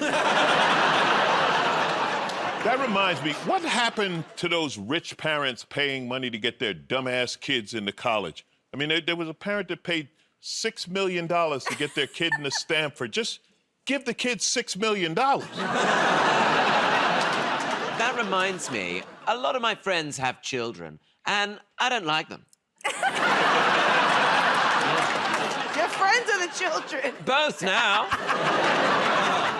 That reminds me, what happened to those rich parents paying money to get their dumbass kids into college? I mean, there was a parent that paid $6 million to get their kid into Stanford. Just give the kids $6 million. That reminds me, a lot of my friends have children, and I don't like them. Jeff, friends or the children? Both now.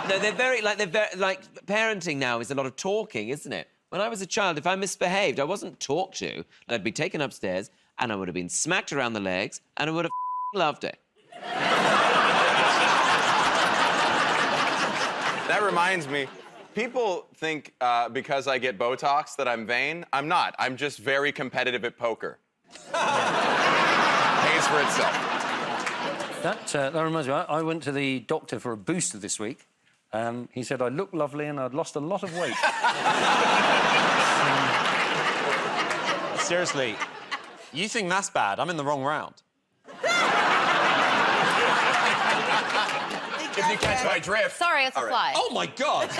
No, they're very, parenting now is a lot of talking, isn't it? When I was a child, if I misbehaved, I wasn't talked to. I'd be taken upstairs, and I would have been smacked around the legs, and I would have loved it. That reminds me, people think because I get Botox that I'm vain. I'm not. I'm just very competitive at poker. Pays for itself. That reminds me, I went to the doctor for a booster this week. He said I looked lovely and I'd lost a lot of weight. Seriously, you think that's bad? I'm in the wrong round. If you catch my drift. Sorry, it's a fly. Oh, my God. I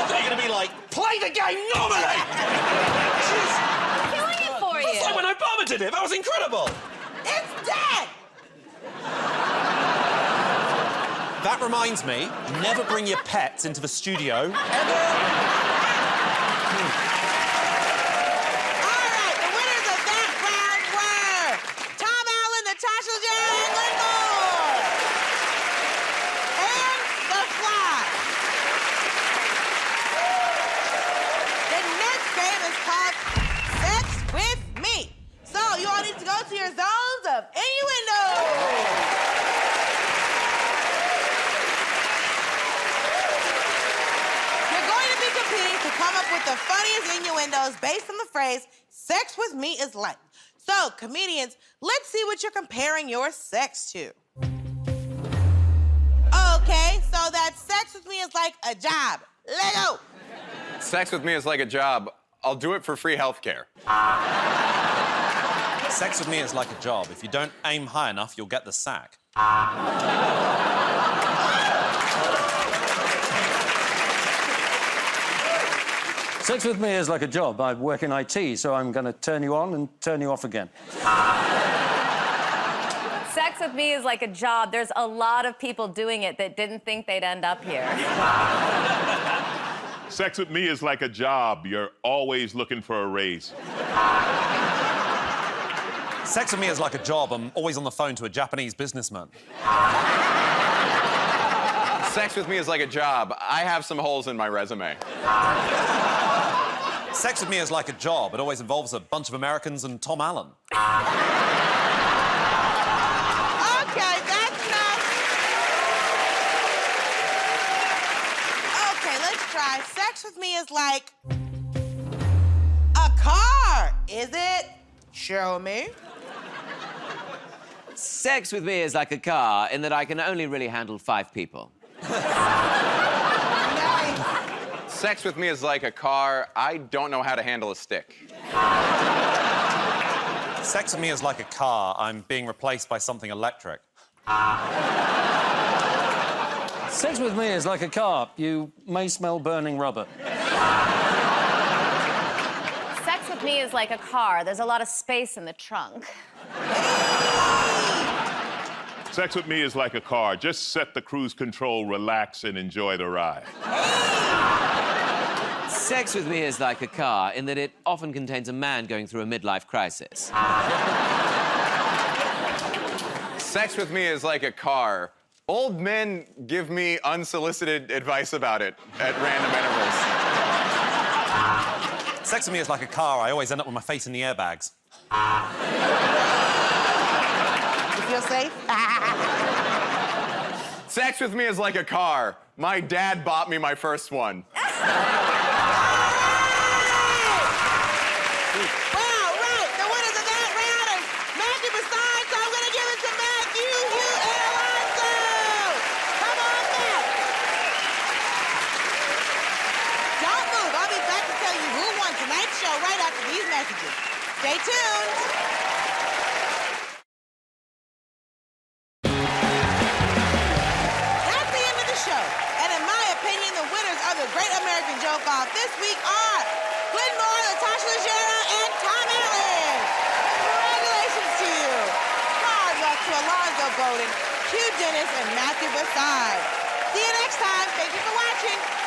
thought you were going to be like, play the game normally! Killing it for you. It's like when Obama did it. That was incredible. It's dead! That reminds me, never bring your pets into the studio, ever. All right, the winners of that round were Tom Allen, Natasha Leggero, and Glenn Moore. And The Fly. The next game is called Sex with Me. So you all need to go to your zones of innuendo. To come up with the funniest innuendos based on the phrase, sex with me is like. So, comedians, let's see what you're comparing your sex to. Okay, so that sex with me is like a job. Let go. Sex with me is like a job. I'll do it for free healthcare. Sex with me is like a job. If you don't aim high enough, you'll get the sack. Sex with me is like a job. I work in IT, so I'm going to turn you on and turn you off again. Sex with me is like a job. There's a lot of people doing it that didn't think they'd end up here. Sex with me is like a job. You're always looking for a raise. Sex with me is like a job. I'm always on the phone to a Japanese businessman. Sex with me is like a job. I have some holes in my resume. Sex with me is like a job. It always involves a bunch of Americans and Tom Allen. Okay, that's enough. Okay, let's try. Sex with me is like a car, is it? Show me. Sex with me is like a car in that I can only really handle 5 people. Sex with me is like a car. I don't know how to handle a stick. Sex with me is like a car. I'm being replaced by something electric. Sex with me is like a car. You may smell burning rubber. Sex with me is like a car. There's a lot of space in the trunk. Sex with me is like a car. Just set the cruise control, relax, and enjoy the ride. Sex with me is like a car in that it often contains a man going through a midlife crisis. Sex with me is like a car. Old men give me unsolicited advice about it at random intervals. Sex with me is like a car. I always end up with my face in the airbags. You feel safe? Sex with me is like a car. My dad bought me my first one. Right after these messages. Stay tuned. That's the end of the show. And in my opinion, the winners of the Great American Joke Off this week are Glenn Moore, Natasha Leggero, and Tom Allen. Congratulations to you. Hard luck to Alonzo Bowden, Hugh Dennis, and Matthew Bassard. See you next time. Thank you for watching.